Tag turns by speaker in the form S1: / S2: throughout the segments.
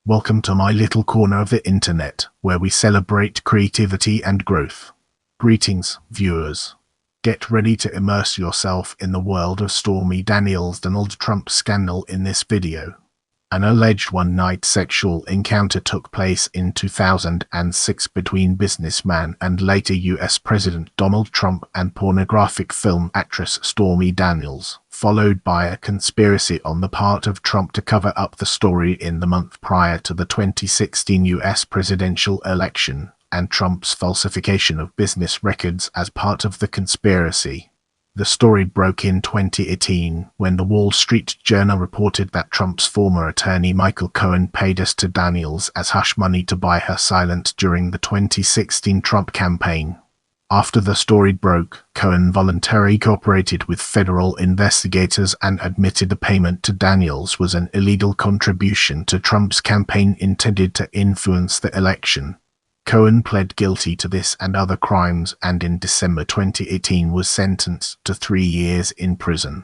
S1: Welcome to my little corner of the internet, where we celebrate creativity and growth. Greetings, viewers. Get ready to immerse yourself in the world of Stormy Daniels' Donald Trump scandal in this video. An alleged one-night sexual encounter took place in 2006 between businessman and later U.S. President Donald Trump and pornographic film actress Stormy Daniels, followed by a conspiracy on the part of Trump to cover up the story in the month prior to the 2016 U.S. presidential election, and Trump's falsification of business records as part of the conspiracy. The story broke in 2018 when the Wall Street Journal reported that Trump's former attorney Michael Cohen paid us to Daniels as hush money to buy her silent during the 2016 Trump campaign. After the story broke, Cohen voluntarily cooperated with federal investigators and admitted the payment to Daniels was an illegal contribution to Trump's campaign intended to influence the election. Cohen pled guilty to this and other crimes and in December 2018 was sentenced to 3 years in prison.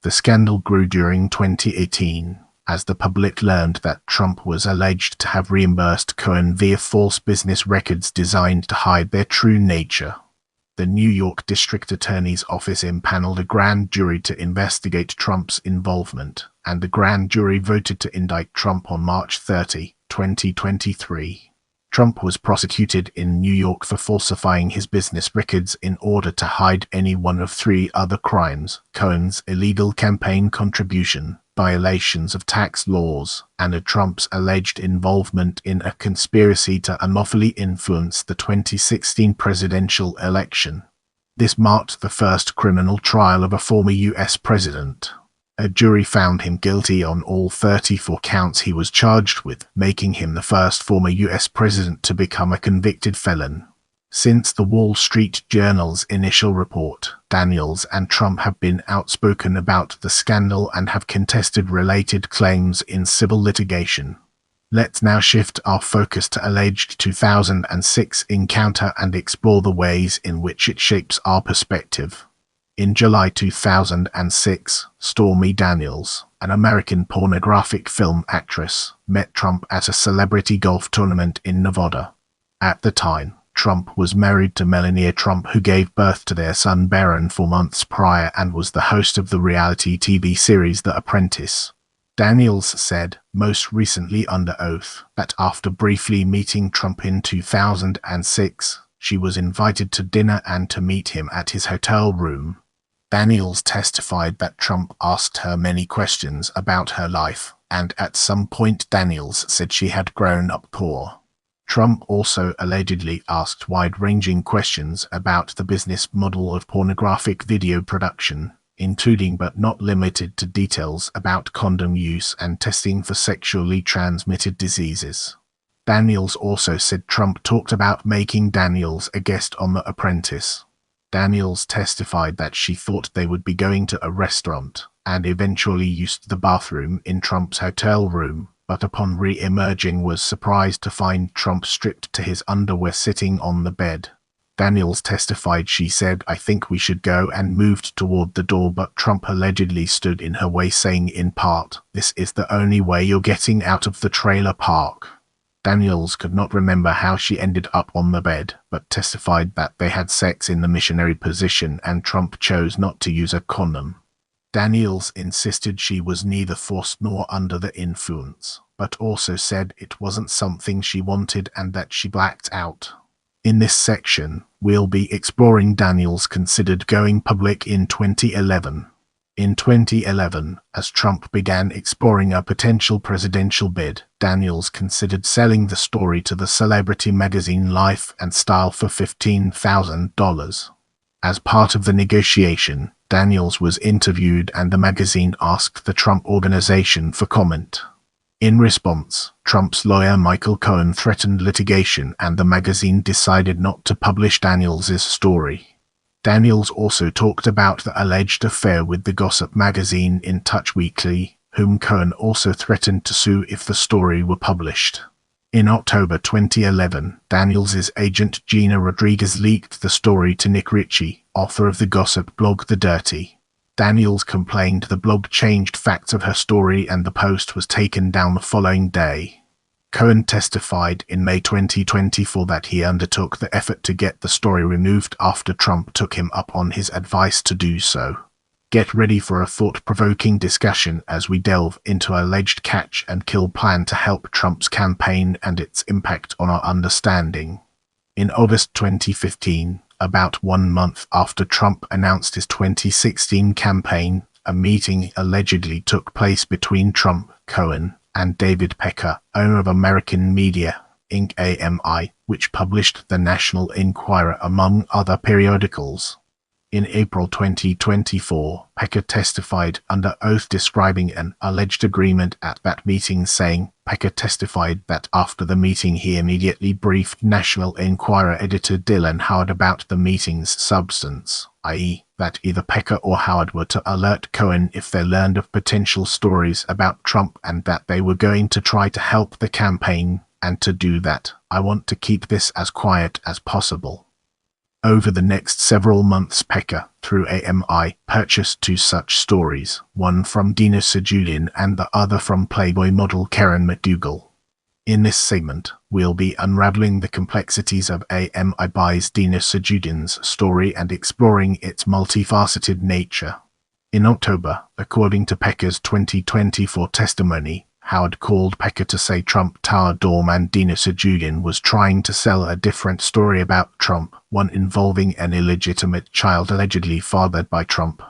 S1: The scandal grew during 2018 as the public learned that Trump was alleged to have reimbursed Cohen via false business records designed to hide their true nature. The New York District Attorney's Office impaneled a grand jury to investigate Trump's involvement, and the grand jury voted to indict Trump on March 30, 2023. Trump was prosecuted in New York for falsifying his business records in order to hide any one of 3 other crimes: Cohen's illegal campaign contribution, violations of tax laws, and Trump's alleged involvement in a conspiracy to unlawfully influence the 2016 presidential election. This marked the first criminal trial of a former U.S. president. A jury found him guilty on all 34 counts he was charged with, making him the first former U.S. president to become a convicted felon. Since the Wall Street Journal's initial report, Daniels and Trump have been outspoken about the scandal and have contested related claims in civil litigation. Let's now shift our focus to alleged 2006 encounter and explore the ways in which it shapes our perspective. In July 2006, Stormy Daniels, an American pornographic film actress, met Trump at a celebrity golf tournament in Nevada. At the time, Trump was married to Melania Trump, who gave birth to their son Barron 4 months prior and was the host of the reality TV series The Apprentice. Daniels said, most recently under oath, that after briefly meeting Trump in 2006, she was invited to dinner and to meet him at his hotel room. Daniels testified that Trump asked her many questions about her life, and at some point Daniels said she had grown up poor. Trump also allegedly asked wide-ranging questions about the business model of pornographic video production, including but not limited to details about condom use and testing for sexually transmitted diseases. Daniels also said Trump talked about making Daniels a guest on The Apprentice. Daniels testified that she thought they would be going to a restaurant, and eventually used the bathroom in Trump's hotel room, but upon re-emerging was surprised to find Trump stripped to his underwear sitting on the bed. Daniels testified she said, "I think we should go," and moved toward the door, but Trump allegedly stood in her way, saying in part, "This is the only way you're getting out of the trailer park." Daniels could not remember how she ended up on the bed, but testified that they had sex in the missionary position and Trump chose not to use a condom. Daniels insisted she was neither forced nor under the influence, but also said it wasn't something she wanted and that she blacked out. In this section, we'll be exploring Daniels considered going public in 2011. In 2011, as Trump began exploring a potential presidential bid, Daniels considered selling the story to the celebrity magazine Life and Style for $15,000. As part of the negotiation, Daniels was interviewed and the magazine asked the Trump Organization for comment. In response, Trump's lawyer Michael Cohen threatened litigation and the magazine decided not to publish Daniels' story. Daniels also talked about the alleged affair with the gossip magazine In Touch Weekly, whom Cohen also threatened to sue if the story were published. In October 2011, Daniels' agent Gina Rodriguez leaked the story to Nick Ritchie, author of the gossip blog The Dirty. Daniels complained the blog changed facts of her story and the post was taken down the following day. Cohen testified in May 2024 that he undertook the effort to get the story removed after Trump took him up on his advice to do so. Get ready for a thought-provoking discussion as we delve into an alleged catch-and-kill plan to help Trump's campaign and its impact on our understanding. In August 2015, about 1 month after Trump announced his 2016 campaign, a meeting allegedly took place between Trump, Cohen, and David Pecker, owner of American Media, Inc. AMI, which published the National Enquirer among other periodicals. In April 2024, Pecker testified under oath describing an alleged agreement at that meeting, saying, Pecker testified that after the meeting he immediately briefed National Enquirer editor Dylan Howard about the meeting's substance, i.e., that either Pecker or Howard were to alert Cohen if they learned of potential stories about Trump and that they were going to try to help the campaign, and to do that, I want to keep this as quiet as possible. Over the next several months, Pecker, through AMI, purchased 2 such stories, one from Dina Sajudin and the other from Playboy model Karen McDougal. In this segment, we'll be unraveling the complexities of AMI buys Dina Sajudin's story and exploring its multifaceted nature. In October, according to Pecker's 2024 testimony, Howard called Pecker to say Trump Tower doorman Dina Sajudin was trying to sell a different story about Trump, one involving an illegitimate child allegedly fathered by Trump.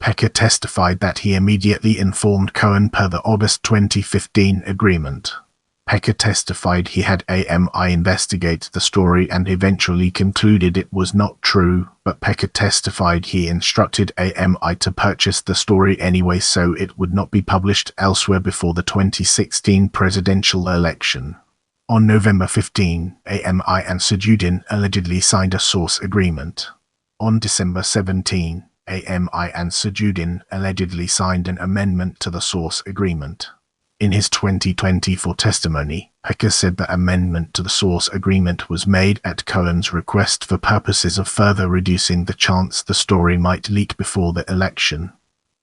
S1: Pecker testified that he immediately informed Cohen per the August 2015 agreement. Pecker testified he had AMI investigate the story and eventually concluded it was not true, but Pecker testified he instructed AMI to purchase the story anyway so it would not be published elsewhere before the 2016 presidential election. On November 15, AMI and Sajudin allegedly signed a source agreement. On December 17, AMI and Sajudin allegedly signed an amendment to the source agreement. In his 2024 testimony, Pecker said the amendment to the source agreement was made at Cohen's request for purposes of further reducing the chance the story might leak before the election.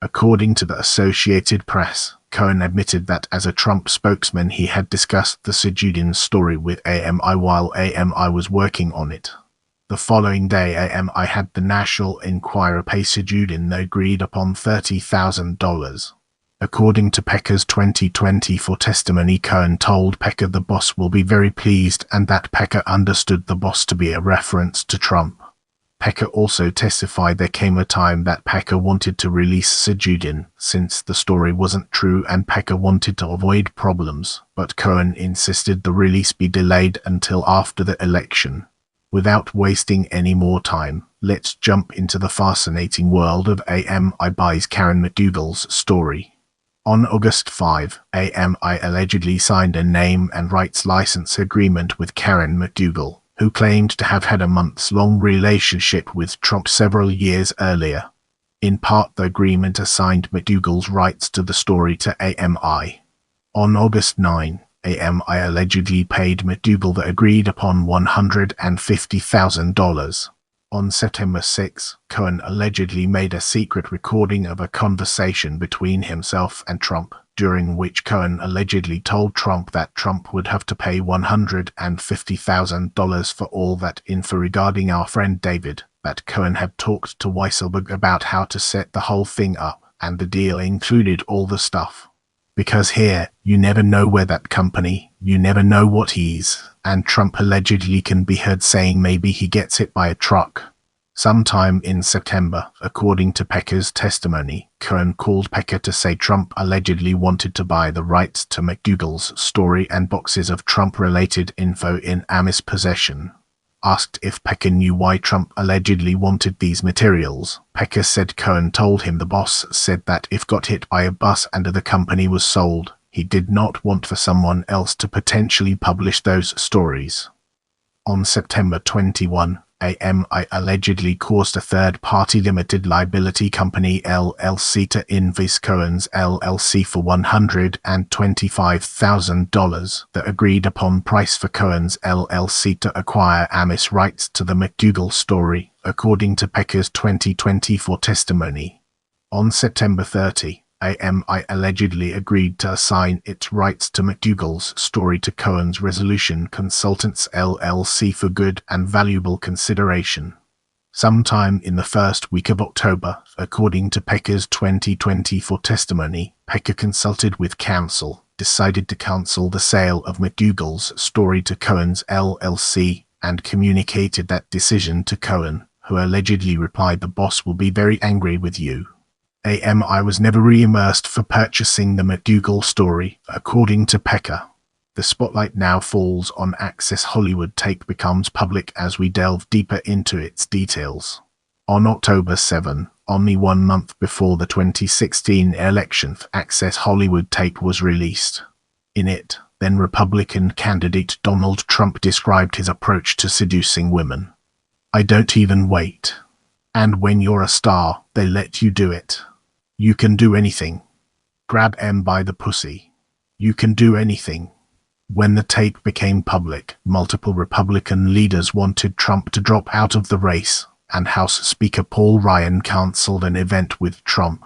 S1: According to the Associated Press, Cohen admitted that as a Trump spokesman he had discussed the Sajudin story with AMI while AMI was working on it. The following day, AMI had the National Enquirer pay Sajudin the agreed-upon $30,000. According to Pecker's 2024 testimony, Cohen told Pecker the boss will be very pleased and that Pecker understood the boss to be a reference to Trump. Pecker also testified there came a time that Pecker wanted to release Sajudin since the story wasn't true and Pecker wanted to avoid problems, but Cohen insisted the release be delayed until after the election. Without wasting any more time, let's jump into the fascinating world of AMI buys Karen McDougal's story. On August 5, AMI allegedly signed a name and rights license agreement with Karen McDougal, who claimed to have had a months-long relationship with Trump several years earlier. In part, the agreement assigned McDougal's rights to the story to AMI. On August 9, AMI allegedly paid McDougal the agreed-upon $150,000. On September 6, Cohen allegedly made a secret recording of a conversation between himself and Trump, during which Cohen allegedly told Trump that Trump would have to pay $150,000 for all that info regarding our friend David, that Cohen had talked to Weisselberg about how to set the whole thing up, and the deal included all the stuff. Because here, you never know where that company, you never know what he's, and Trump allegedly can be heard saying maybe he gets hit by a truck. Sometime in September, according to Pecker's testimony, Cohen called Pecker to say Trump allegedly wanted to buy the rights to McDougal's story and boxes of Trump-related info in Ami's possession. Asked if Pecker knew why Trump allegedly wanted these materials, Pecker said Cohen told him the boss said that if got hit by a bus and the company was sold, he did not want for someone else to potentially publish those stories. On September 21, AMI allegedly caused a third-party limited liability company LLC to invoice Cohen's LLC for $125,000, the agreed-upon price for Cohen's LLC to acquire Ami's rights to the McDougal story, according to Pecker's 2024 testimony. On September 30, AMI allegedly agreed to assign its rights to McDougal's story to Cohen's Resolution Consultants LLC for good and valuable consideration. Sometime in the first week of October, according to Pecker's 2024 testimony, Pecker consulted with counsel, decided to cancel the sale of McDougal's story to Cohen's LLC, and communicated that decision to Cohen, who allegedly replied, "The boss will be very angry with you." AMI was never reimbursed for purchasing the McDougal story, according to Pecker. The spotlight now falls on Access Hollywood tape becomes public as we delve deeper into its details. On October 7, only 1 month before the 2016 election, Access Hollywood tape was released. In it, then Republican candidate Donald Trump described his approach to seducing women. "I don't even wait. And when you're a star, they let you do it. You can do anything. Grab 'em by the pussy. You can do anything." When the tape became public, multiple Republican leaders wanted Trump to drop out of the race, and House Speaker Paul Ryan canceled an event with Trump.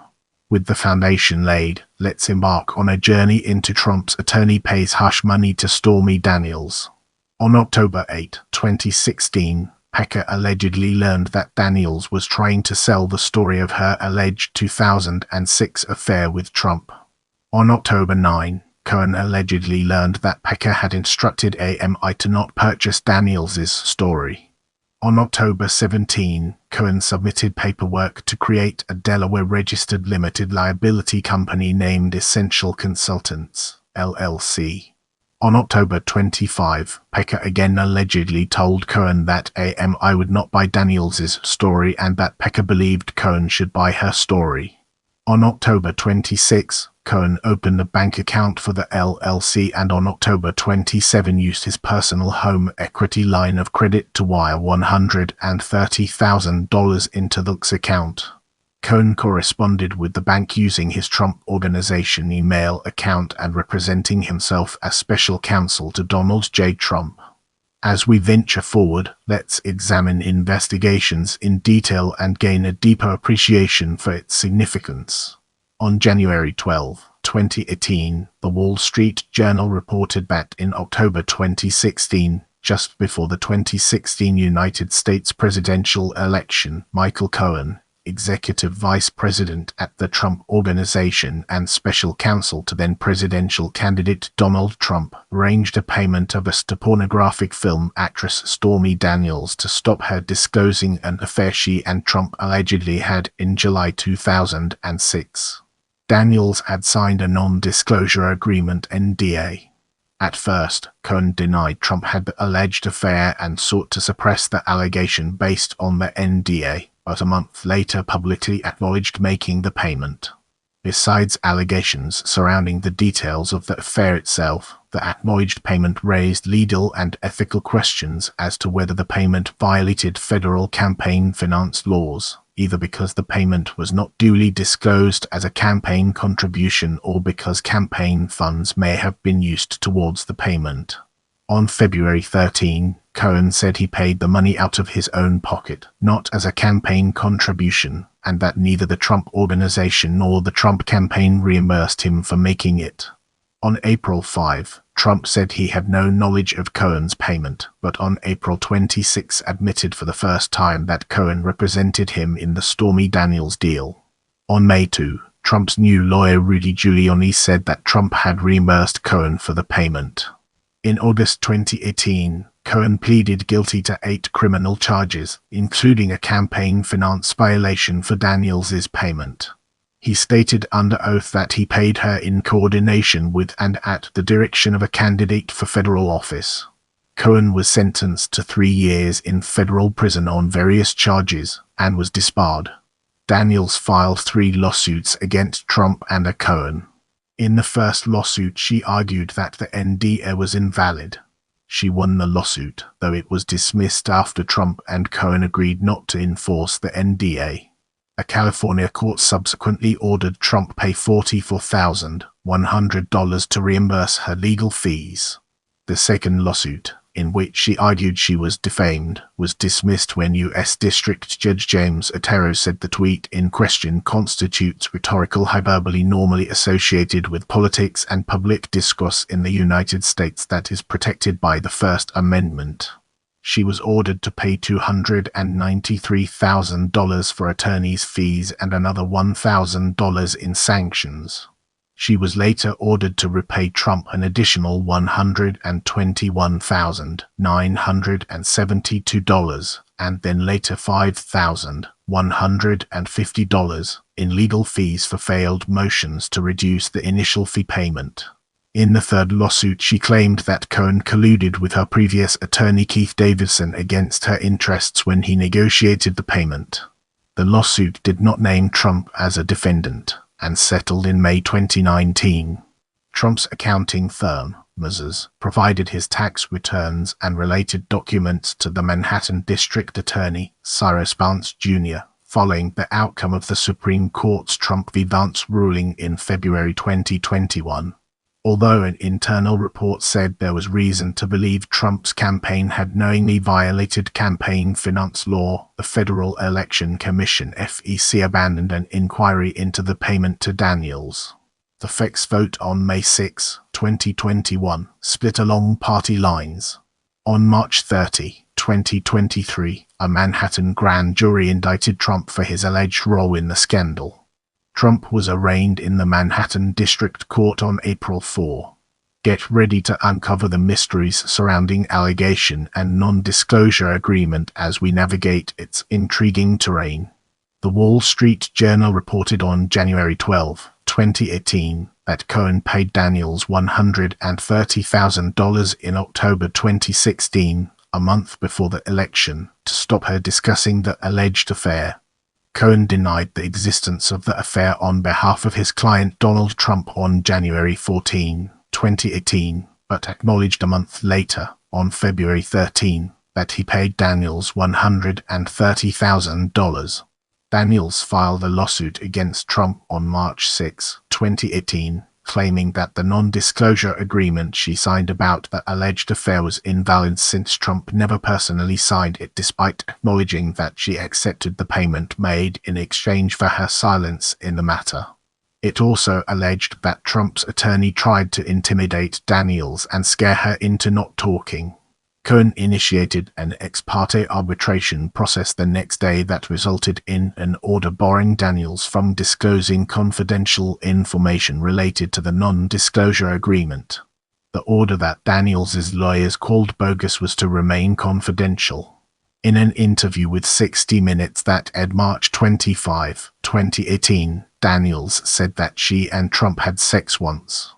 S1: With the foundation laid, let's embark on a journey into Trump's attorney pays hush money to Stormy Daniels. On October 8, 2016, Pecker allegedly learned that Daniels was trying to sell the story of her alleged 2006 affair with Trump. On October 9, Cohen allegedly learned that Pecker had instructed AMI to not purchase Daniels' story. On October 17, Cohen submitted paperwork to create a Delaware-registered limited liability company named Essential Consultants, LLC. On October 25, Pecker again allegedly told Cohen that AMI would not buy Daniels' story and that Pecker believed Cohen should buy her story. On October 26, Cohen opened a bank account for the LLC and on October 27 used his personal home equity line of credit to wire $130,000 into the account. Cohen corresponded with the bank using his Trump Organization email account and representing himself as special counsel to Donald J. Trump. As we venture forward, let's examine investigations in detail and gain a deeper appreciation for its significance. On January 12, 2018, the Wall Street Journal reported that in October 2016, just before the 2016 United States presidential election, Michael Cohen, executive vice president at the Trump Organization and special counsel to then presidential candidate Donald Trump, arranged a payment of us to pornographic film actress Stormy Daniels to stop her disclosing an affair she and Trump allegedly had in July 2006. Daniels had signed a non-disclosure agreement (NDA). At first, Cohen denied Trump had the alleged affair and sought to suppress the allegation based on the NDA, but a month later publicly acknowledged making the payment. Besides allegations surrounding the details of the affair itself, the acknowledged payment raised legal and ethical questions as to whether the payment violated federal campaign finance laws, either because the payment was not duly disclosed as a campaign contribution or because campaign funds may have been used towards the payment. On February 13, Cohen said he paid the money out of his own pocket, not as a campaign contribution, and that neither the Trump Organization nor the Trump campaign reimbursed him for making it. On April 5, Trump said he had no knowledge of Cohen's payment, but on April 26 admitted for the first time that Cohen represented him in the Stormy Daniels deal. On May 2, Trump's new lawyer Rudy Giuliani said that Trump had reimbursed Cohen for the payment. In August 2018, Cohen pleaded guilty to 8 criminal charges, including a campaign finance violation for Daniels' payment. He stated under oath that he paid her in coordination with and at the direction of a candidate for federal office. Cohen was sentenced to 3 years in federal prison on various charges and was disbarred. Daniels filed 3 lawsuits against Trump and Cohen. In the first lawsuit, she argued that the NDA was invalid. She won the lawsuit, though it was dismissed after Trump and Cohen agreed not to enforce the NDA. A California court subsequently ordered Trump pay $44,100 to reimburse her legal fees. The second lawsuit, in which she argued she was defamed, was dismissed when U.S. District Judge James Otero said the tweet in question constitutes rhetorical hyperbole normally associated with politics and public discourse in the United States that is protected by the First Amendment. She was ordered to pay $293,000 for attorney's fees and another $1,000 in sanctions. She was later ordered to repay Trump an additional $121,972 and then later $5,150 in legal fees for failed motions to reduce the initial fee payment. In the third lawsuit, she claimed that Cohen colluded with her previous attorney Keith Davidson against her interests when he negotiated the payment. The lawsuit did not name Trump as a defendant and settled in May 2019. Trump's accounting firm, Messrs., provided his tax returns and related documents to the Manhattan District Attorney, Cyrus Vance Jr., following the outcome of the Supreme Court's Trump v. Vance ruling in February 2021. Although an internal report said there was reason to believe Trump's campaign had knowingly violated campaign finance law, the Federal Election Commission (FEC) abandoned an inquiry into the payment to Daniels. The FEC's vote on May 6, 2021, split along party lines. On March 30, 2023, a Manhattan grand jury indicted Trump for his alleged role in the scandal. Trump was arraigned in the Manhattan District Court on April 4. Get ready to uncover the mysteries surrounding allegation and non-disclosure agreement as we navigate its intriguing terrain. The Wall Street Journal reported on January 12, 2018, that Cohen paid Daniels $130,000 in October 2016, a month before the election, to stop her discussing the alleged affair. Cohen denied the existence of the affair on behalf of his client Donald Trump on January 14, 2018, but acknowledged a month later, on February 13, that he paid Daniels $130,000. Daniels filed a lawsuit against Trump on March 6, 2018, claiming that the non-disclosure agreement she signed about the alleged affair was invalid since Trump never personally signed it, despite acknowledging that she accepted the payment made in exchange for her silence in the matter. It also alleged that Trump's attorney tried to intimidate Daniels and scare her into not talking. Cohen initiated an ex parte arbitration process the next day that resulted in an order barring Daniels from disclosing confidential information related to the non-disclosure agreement. The order that Daniels' lawyers called bogus was to remain confidential. In an interview with 60 Minutes that aired March 25, 2018, Daniels said that she and Trump had sex once.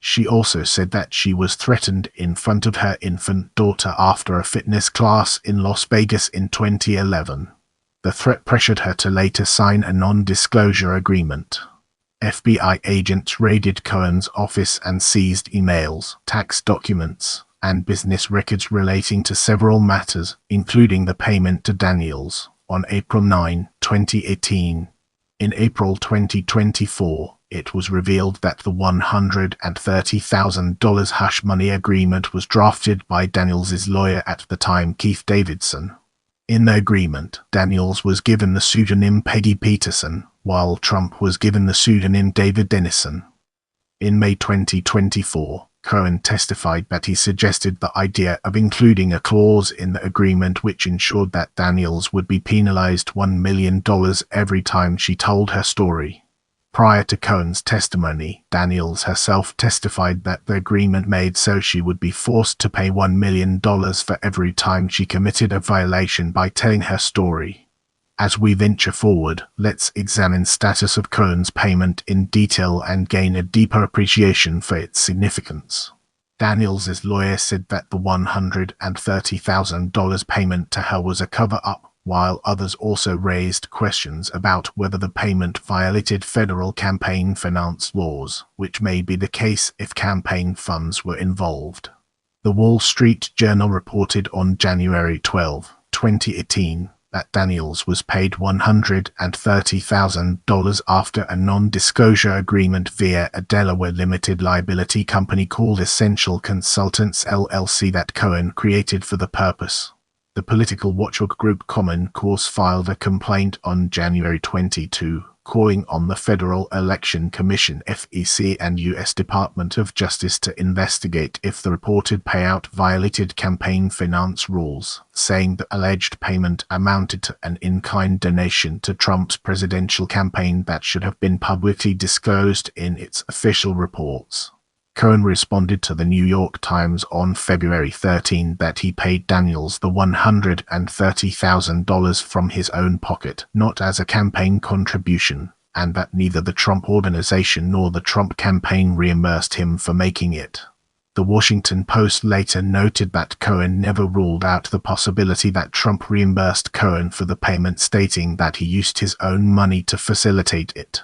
S1: She also said that she was threatened in front of her infant daughter after a fitness class in Las Vegas in 2011. The threat pressured her to later sign a non-disclosure agreement. FBI agents raided Cohen's office and seized emails, tax documents, and business records relating to several matters, including the payment to Daniels, on April 9, 2018. In April 2024, it was revealed that the $130,000 hush money agreement was drafted by Daniels' lawyer at the time, Keith Davidson. In the agreement, Daniels was given the pseudonym Peggy Peterson, while Trump was given the pseudonym David Dennison. In May 2024, Cohen testified that he suggested the idea of including a clause in the agreement which ensured that Daniels would be penalized $1 million every time she told her story. Prior to Cohen's testimony, Daniels herself testified that the agreement made so she would be forced to pay $1 million for every time she committed a violation by telling her story. As we venture forward, let's examine status of Cohen's payment in detail and gain a deeper appreciation for its significance. Daniels' lawyer said that the $130,000 payment to her was a cover-up, while others also raised questions about whether the payment violated federal campaign finance laws, which may be the case if campaign funds were involved. The Wall Street Journal reported on January 12, 2018, that Daniels was paid $130,000 after a non-disclosure agreement via a Delaware limited liability company called Essential Consultants LLC that Cohen created for the purpose. The political watchdog group Common Cause filed a complaint on January 22, calling on the Federal Election Commission (FEC) and U.S. Department of Justice to investigate if the reported payout violated campaign finance rules, saying the alleged payment amounted to an in-kind donation to Trump's presidential campaign that should have been publicly disclosed in its official reports. Cohen responded to the New York Times on February 13 that he paid Daniels the $130,000 from his own pocket, not as a campaign contribution, and that neither the Trump Organization nor the Trump campaign reimbursed him for making it. The Washington Post later noted that Cohen never ruled out the possibility that Trump reimbursed Cohen for the payment, stating that he used his own money to facilitate it.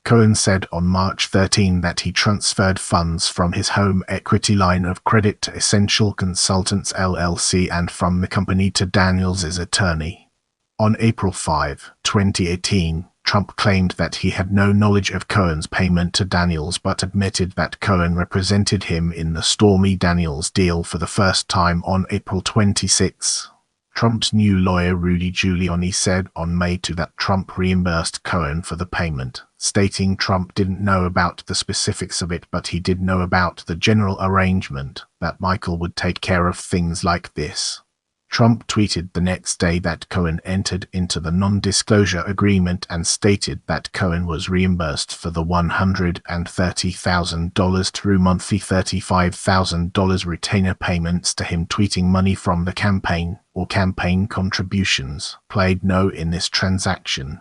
S1: Cohen said on March 13 that he transferred funds from his home equity line of credit to Essential Consultants LLC and from the company to Daniels' attorney. On April 5, 2018, Trump claimed that he had no knowledge of Cohen's payment to Daniels but admitted that Cohen represented him in the Stormy Daniels deal for the first time on April 26. Trump's new lawyer Rudy Giuliani said on May 2 that Trump reimbursed Cohen for the payment, stating Trump didn't know about the specifics of it but he did know about the general arrangement, that Michael would take care of things like this. Trump tweeted the next day that Cohen entered into the non-disclosure agreement and stated that Cohen was reimbursed for the $130,000 through monthly $35,000 retainer payments to him, tweeting money from the campaign, or campaign contributions, played no in this transaction.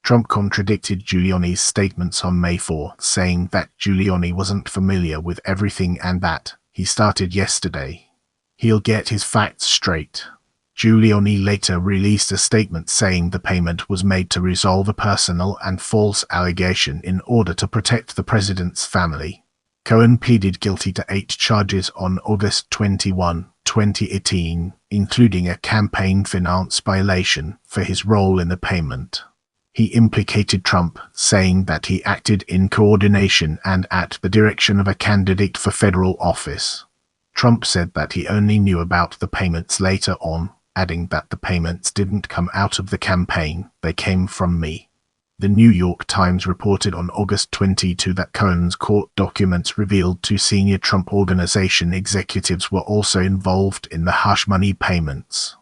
S1: Trump contradicted Giuliani's statements on May 4, saying that Giuliani wasn't familiar with everything and that he started yesterday. He'll get his facts straight. Giuliani later released a statement saying the payment was made to resolve a personal and false allegation in order to protect the president's family. Cohen pleaded guilty to 8 charges on August 21, 2018, including a campaign finance violation for his role in the payment. He implicated Trump, saying that he acted in coordination and at the direction of a candidate for federal office. Trump said that he only knew about the payments later on, adding that the payments didn't come out of the campaign, they came from me. The New York Times reported on August 22 that Cohen's court documents revealed 2 senior Trump Organization executives were also involved in the hush money payments.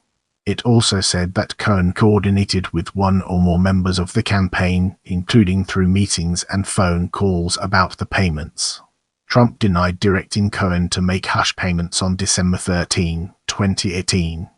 S1: It also said that Cohen coordinated with 1 or more members of the campaign, including through meetings and phone calls about the payments. Trump denied directing Cohen to make hush payments on December 13, 2018.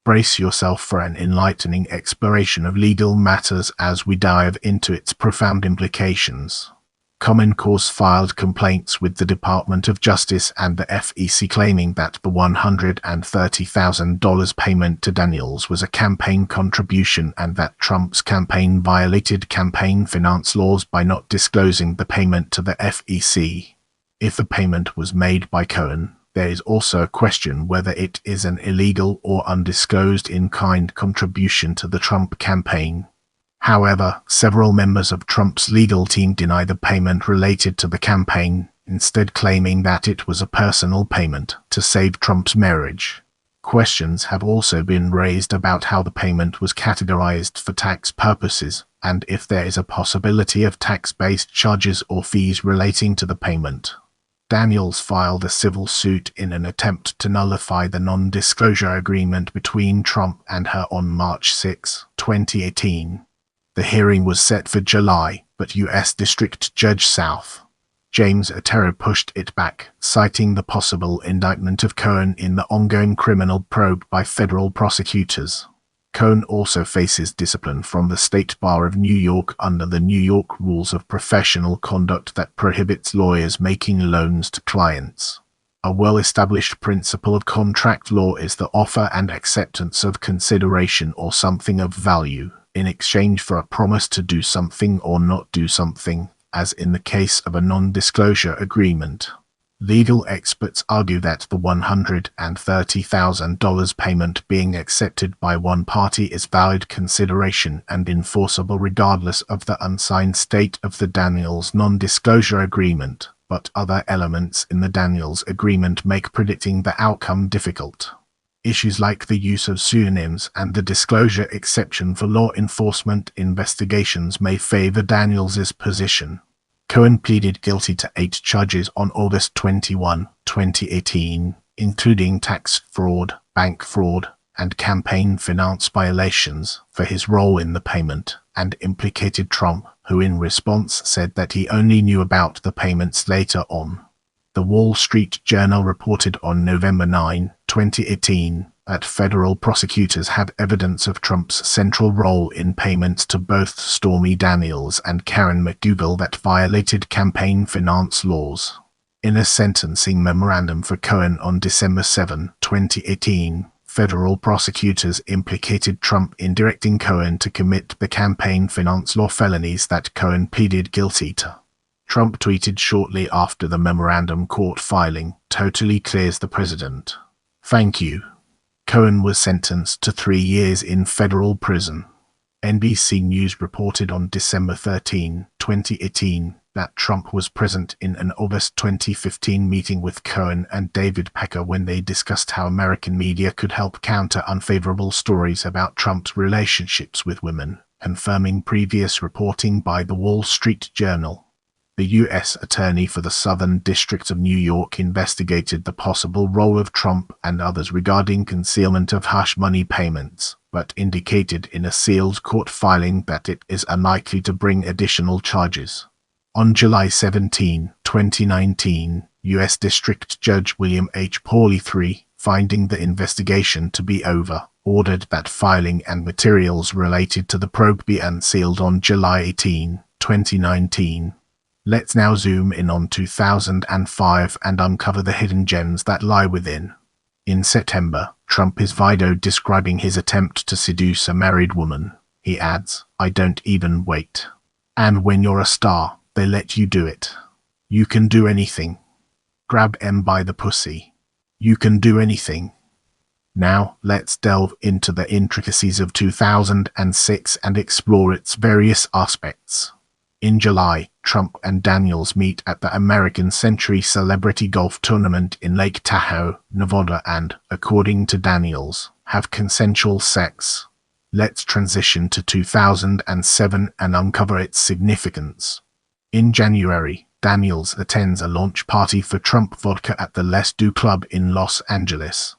S1: Brace yourself for an enlightening exploration of legal matters as we dive into its profound implications. Common Cause filed complaints with the Department of Justice and the FEC claiming that the $130,000 payment to Daniels was a campaign contribution and that Trump's campaign violated campaign finance laws by not disclosing the payment to the FEC. If the payment was made by Cohen, there is also a question whether it is an illegal or undisclosed in-kind contribution to the Trump campaign. However, several members of Trump's legal team deny the payment related to the campaign, instead claiming that it was a personal payment to save Trump's marriage. Questions have also been raised about how the payment was categorized for tax purposes, and if there is a possibility of tax-based charges or fees relating to the payment. Daniels filed a civil suit in an attempt to nullify the non-disclosure agreement between Trump and her on March 6, 2018. The hearing was set for July, but U.S. District Judge South James Otero pushed it back, citing the possible indictment of Cohen in the ongoing criminal probe by federal prosecutors. Cohen also faces discipline from the State Bar of New York under the New York Rules of Professional Conduct that prohibits lawyers making loans to clients. A well-established principle of contract law is the offer and acceptance of consideration or something of value, in exchange for a promise to do something or not do something, as in the case of a non-disclosure agreement. Legal experts argue that the $130,000 payment being accepted by one party is valid consideration and enforceable regardless of the unsigned state of the Daniels non-disclosure agreement, but other elements in the Daniels agreement make predicting the outcome difficult. Issues like the use of pseudonyms and the disclosure exception for law enforcement investigations may favor Daniels's position. Cohen pleaded guilty to 8 charges on August 21, 2018, including tax fraud, bank fraud, and campaign finance violations for his role in the payment, and implicated Trump, who in response said that he only knew about the payments later on. The Wall Street Journal reported on November 9, 2018, that federal prosecutors had evidence of Trump's central role in payments to both Stormy Daniels and Karen McDougal that violated campaign finance laws. In a sentencing memorandum for Cohen on December 7, 2018, federal prosecutors implicated Trump in directing Cohen to commit the campaign finance law felonies that Cohen pleaded guilty to. Trump tweeted shortly after the memorandum court filing, "Totally clears the president. Thank you." Cohen was sentenced to 3 years in federal prison. NBC News reported on December 13, 2018, that Trump was present in an August 2015 meeting with Cohen and David Pecker when they discussed how American media could help counter unfavorable stories about Trump's relationships with women, confirming previous reporting by The Wall Street Journal. The U.S. Attorney for the Southern District of New York investigated the possible role of Trump and others regarding concealment of hush money payments, but indicated in a sealed court filing that it is unlikely to bring additional charges. On July 17, 2019, U.S. District Judge William H. Pauley III, finding the investigation to be over, ordered that filing and materials related to the probe be unsealed on July 18, 2019. Let's now zoom in on 2005 and uncover the hidden gems that lie within. In September, Trump is videoed describing his attempt to seduce a married woman. He adds, "I don't even wait. And when you're a star, they let you do it. You can do anything. Grab em by the pussy. You can do anything." Now, let's delve into the intricacies of 2006 and explore its various aspects. In July, Trump and Daniels meet at the American Century Celebrity Golf Tournament in Lake Tahoe, Nevada and, according to Daniels, have consensual sex. Let's transition to 2007 and uncover its significance. In January, Daniels attends a launch party for Trump Vodka at the Les Deux Club in Los Angeles.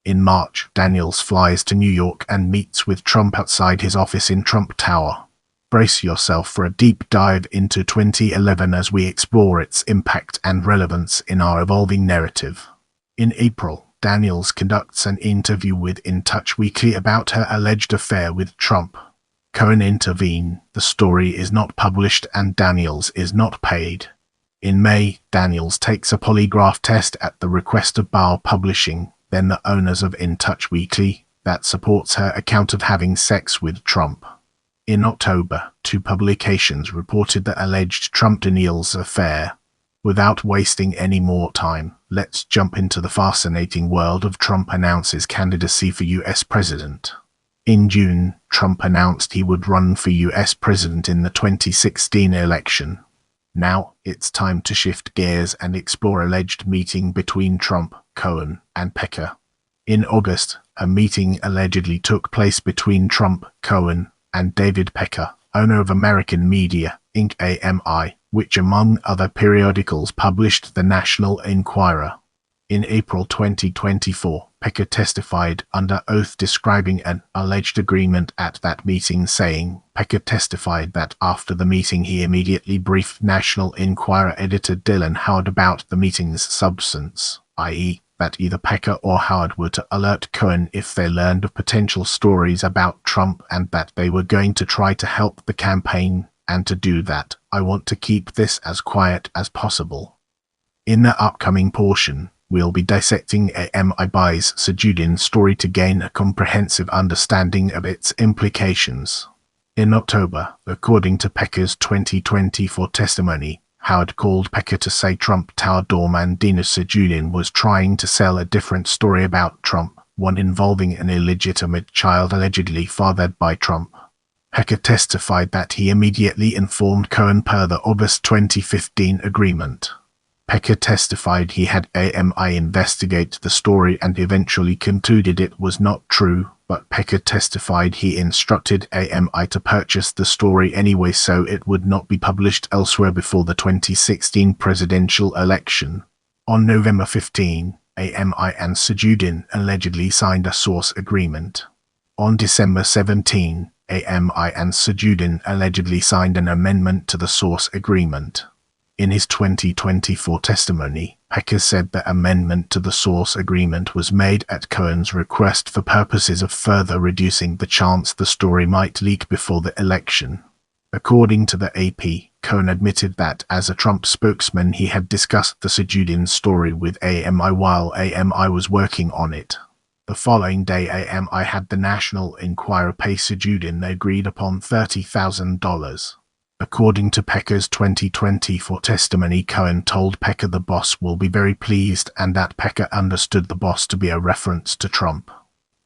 S1: In March, Daniels flies to New York and meets with Trump outside his office in Trump Tower. Brace yourself for a deep dive into 2011 as we explore its impact and relevance in our evolving narrative. In April, Daniels conducts an interview with In Touch Weekly about her alleged affair with Trump. Cohen intervenes. The story is not published and Daniels is not paid. In May, Daniels takes a polygraph test at the request of Bauer Publishing, then the owners of In Touch Weekly, that supports her account of having sex with Trump. In October, 2 publications reported the alleged Trump-Daniels affair. Without wasting any more time, let's jump into the fascinating world of Trump announces candidacy for U.S. President. In June, Trump announced he would run for U.S. President in the 2016 election. Now, it's time to shift gears and explore alleged meeting between Trump, Cohen, and Pecker. In August, a meeting allegedly took place between Trump, Cohen, and David Pecker, owner of American Media, Inc. AMI, which among other periodicals published the National Enquirer. In April 2024, Pecker testified under oath describing an alleged agreement at that meeting, saying, Pecker testified that after the meeting he immediately briefed National Enquirer editor Dylan Howard about the meeting's substance, i.e., that either Pecker or Howard were to alert Cohen if they learned of potential stories about Trump and that they were going to try to help the campaign, and to do that, I want to keep this as quiet as possible. In the upcoming portion, we'll be dissecting AMI Bai's Sajudin story to gain a comprehensive understanding of its implications. In October, according to Pecker's 2024 testimony, Howard called Pecker to say Trump Tower doorman Dina Sajudin was trying to sell a different story about Trump, one involving an illegitimate child allegedly fathered by Trump. Pecker testified that he immediately informed Cohen per the August 2015 agreement. Pecker testified he had AMI investigate the story and eventually concluded it was not true, but Pecker testified he instructed AMI to purchase the story anyway so it would not be published elsewhere before the 2016 presidential election. On November 15, AMI and Sajudin allegedly signed a source agreement. On December 17, AMI and Sajudin allegedly signed an amendment to the source agreement. In his 2024 testimony, Pecker said the amendment to the source agreement was made at Cohen's request for purposes of further reducing the chance the story might leak before the election. According to the AP, Cohen admitted that as a Trump spokesman he had discussed the Sajudin story with AMI while AMI was working on it. The following day AMI had the National Enquirer pay Sajudin the agreed upon $30,000. According to Pecker's 2024 testimony, Cohen told Pecker the boss will be very pleased and that Pecker understood the boss to be a reference to Trump.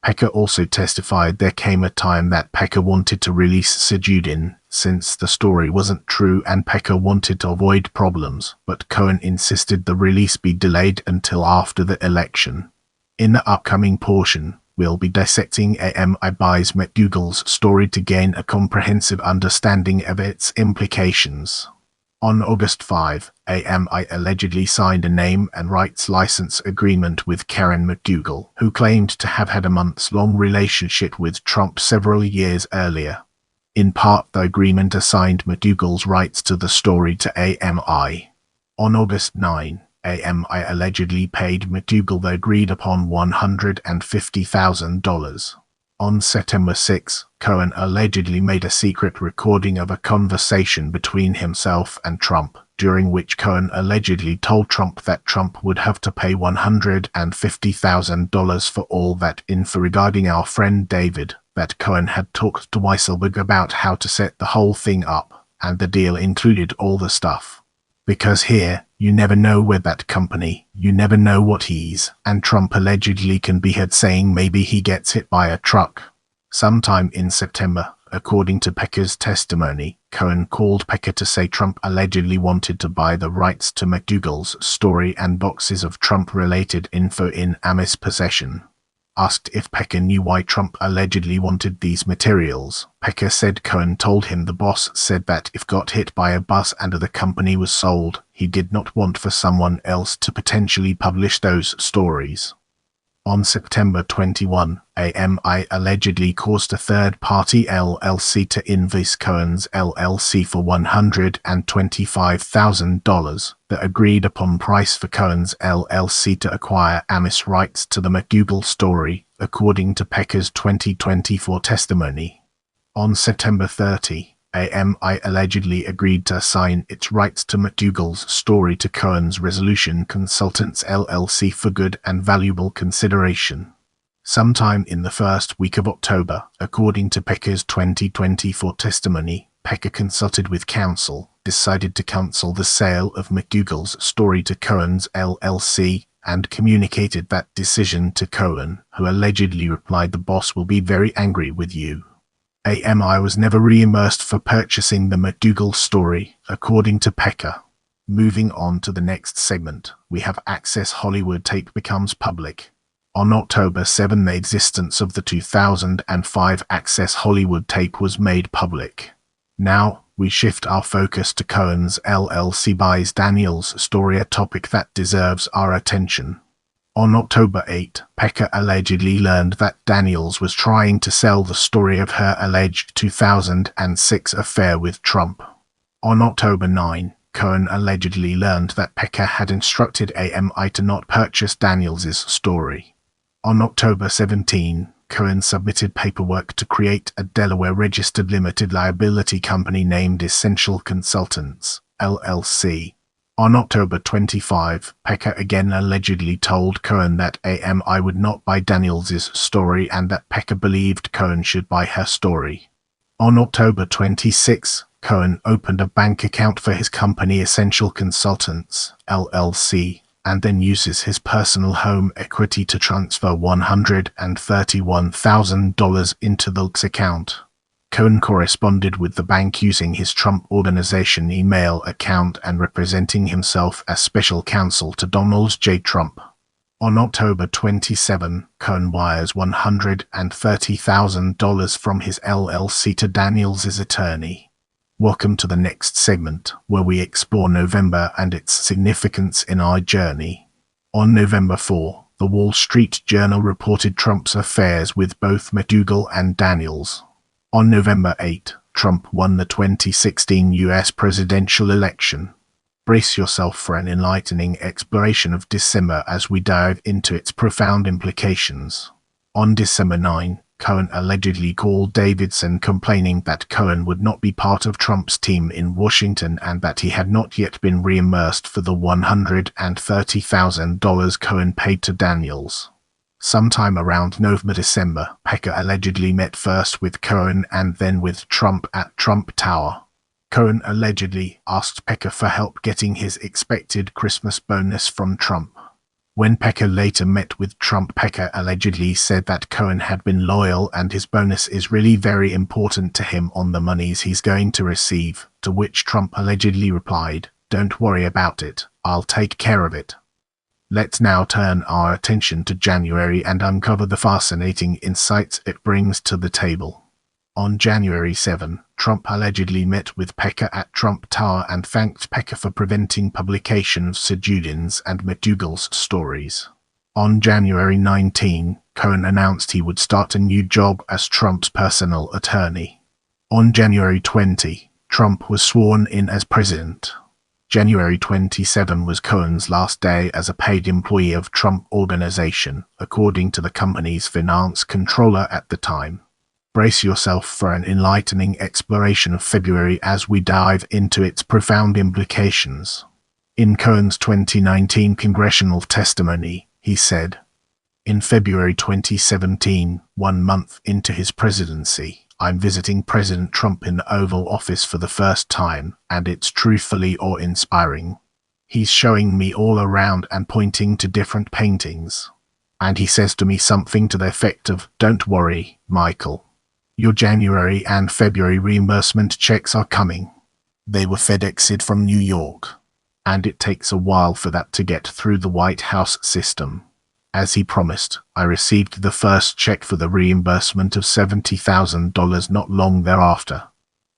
S1: Pecker also testified there came a time that Pecker wanted to release Sajudin since the story wasn't true and Pecker wanted to avoid problems, but Cohen insisted the release be delayed until after the election. In the upcoming portion, we'll be dissecting AMI buys McDougal's story to gain a comprehensive understanding of its implications. On August 5, AMI allegedly signed a name and rights license agreement with Karen McDougal, who claimed to have had a months-long relationship with Trump several years earlier. In part, the agreement assigned McDougal's rights to the story to AMI. On August 9, AMI allegedly paid McDougal the agreed-upon $150,000. On September 6, Cohen allegedly made a secret recording of a conversation between himself and Trump, during which Cohen allegedly told Trump that Trump would have to pay $150,000 for all that info regarding our friend David, that Cohen had talked to Weisselberg about how to set the whole thing up, and the deal included all the stuff. Because here, you never know where that company, you never know what he's, and Trump allegedly can be heard saying maybe he gets hit by a truck. Sometime in September, according to Pecker's testimony, Cohen called Pecker to say Trump allegedly wanted to buy the rights to McDougal's story and boxes of Trump-related info in Ami's possession. Asked if Pecker knew why Trump allegedly wanted these materials, Pecker said Cohen told him the boss said that if got hit by a bus and the company was sold, he did not want for someone else to potentially publish those stories. On September 21, AMI allegedly caused a third-party LLC to invoice Cohen's LLC for $125,000, the agreed-upon price for Cohen's LLC to acquire Ami's rights to the McDougal story, according to Pecker's 2024 testimony. On September 30, AMI allegedly agreed to assign its rights to McDougal's story to Cohen's Resolution Consultants LLC for good and valuable consideration. Sometime in the first week of October, according to Pecker's 2024 testimony, Pecker consulted with counsel, decided to cancel the sale of McDougal's story to Cohen's LLC, and communicated that decision to Cohen, who allegedly replied the boss will be very angry with you. AMI was never reimbursed for purchasing the McDougal story, according to Pecker. Moving on to the next segment, we have Access Hollywood tape becomes public. On October 7, the existence of the 2005 Access Hollywood tape was made public. Now, we shift our focus to Cohen's LLC buys Daniels story, a topic that deserves our attention. On October 8, Pecker allegedly learned that Daniels was trying to sell the story of her alleged 2006 affair with Trump. On October 9, Cohen allegedly learned that Pecker had instructed AMI to not purchase Daniels' story. On October 17, Cohen submitted paperwork to create a Delaware-registered limited liability company named Essential Consultants, LLC. On October 25, Pecker again allegedly told Cohen that AMI would not buy Daniels' story and that Pecker believed Cohen should buy her story. On October 26, Cohen opened a bank account for his company Essential Consultants, LLC, and then uses his personal home equity to transfer $131,000 into the account. Cohen corresponded with the bank using his Trump Organization email account and representing himself as special counsel to Donald J. Trump. On October 27, Cohen wires $130,000 from his LLC to Daniels' attorney. Welcome to the next segment, where we explore November and its significance in our journey. On November 4, the Wall Street Journal reported Trump's affairs with both McDougal and Daniels. On November 8, Trump won the 2016 U.S. presidential election. Brace yourself for an enlightening exploration of December as we dive into its profound implications. On December 9, Cohen allegedly called Davidson complaining that Cohen would not be part of Trump's team in Washington and that he had not yet been reimbursed for the $130,000 Cohen paid to Daniels. Sometime around November-December, Pecker allegedly met first with Cohen and then with Trump at Trump Tower. Cohen allegedly asked Pecker for help getting his expected Christmas bonus from Trump. When Pecker later met with Trump, Pecker allegedly said that Cohen had been loyal and his bonus is really very important to him on the monies he's going to receive, to which Trump allegedly replied, "Don't worry about it, I'll take care of it." Let's now turn our attention to January and uncover the fascinating insights it brings to the table. On January 7, Trump allegedly met with Pecker at Trump Tower and thanked Pecker for preventing publication of Sedudin's and McDougal's stories. On January 19, Cohen announced he would start a new job as Trump's personal attorney. On January 20, Trump was sworn in as president. January 27 was Cohen's last day as a paid employee of Trump Organization, according to the company's finance controller at the time. Brace yourself for an enlightening exploration of February as we dive into its profound implications. In Cohen's 2019 congressional testimony, he said, "In February 2017, 1 month into his presidency, I'm visiting President Trump in the Oval Office for the first time, and it's truthfully awe-inspiring. He's showing me all around and pointing to different paintings. And he says to me something to the effect of, 'Don't worry, Michael. Your January and February reimbursement checks are coming.' They were FedExed from New York. And it takes a while for that to get through the White House system. As he promised, I received the first check for the reimbursement of $70,000 not long thereafter."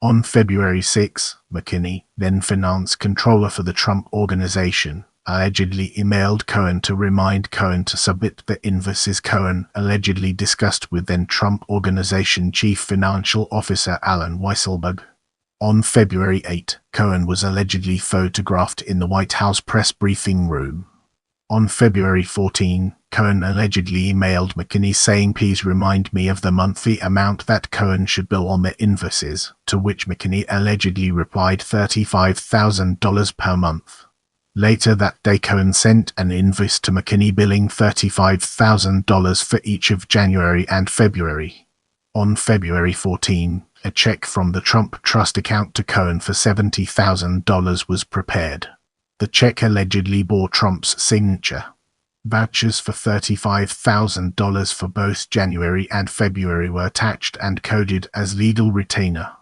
S1: On February 6, McKinney, then finance controller for the Trump Organization, allegedly emailed Cohen to remind Cohen to submit the invoices Cohen allegedly discussed with then Trump Organization Chief Financial Officer Alan Weisselberg. On February 8, Cohen was allegedly photographed in the White House press briefing room. On February 14, Cohen allegedly emailed McKinney saying, "Please remind me of the monthly amount that Cohen should bill on the invoices," to which McKinney allegedly replied $35,000 per month. Later that day, Cohen sent an invoice to McKinney billing $35,000 for each of January and February. On February 14, a check from the Trump Trust account to Cohen for $70,000 was prepared. The check allegedly bore Trump's signature. Vouchers for $35,000 for both January and February were attached and coded as legal retainer.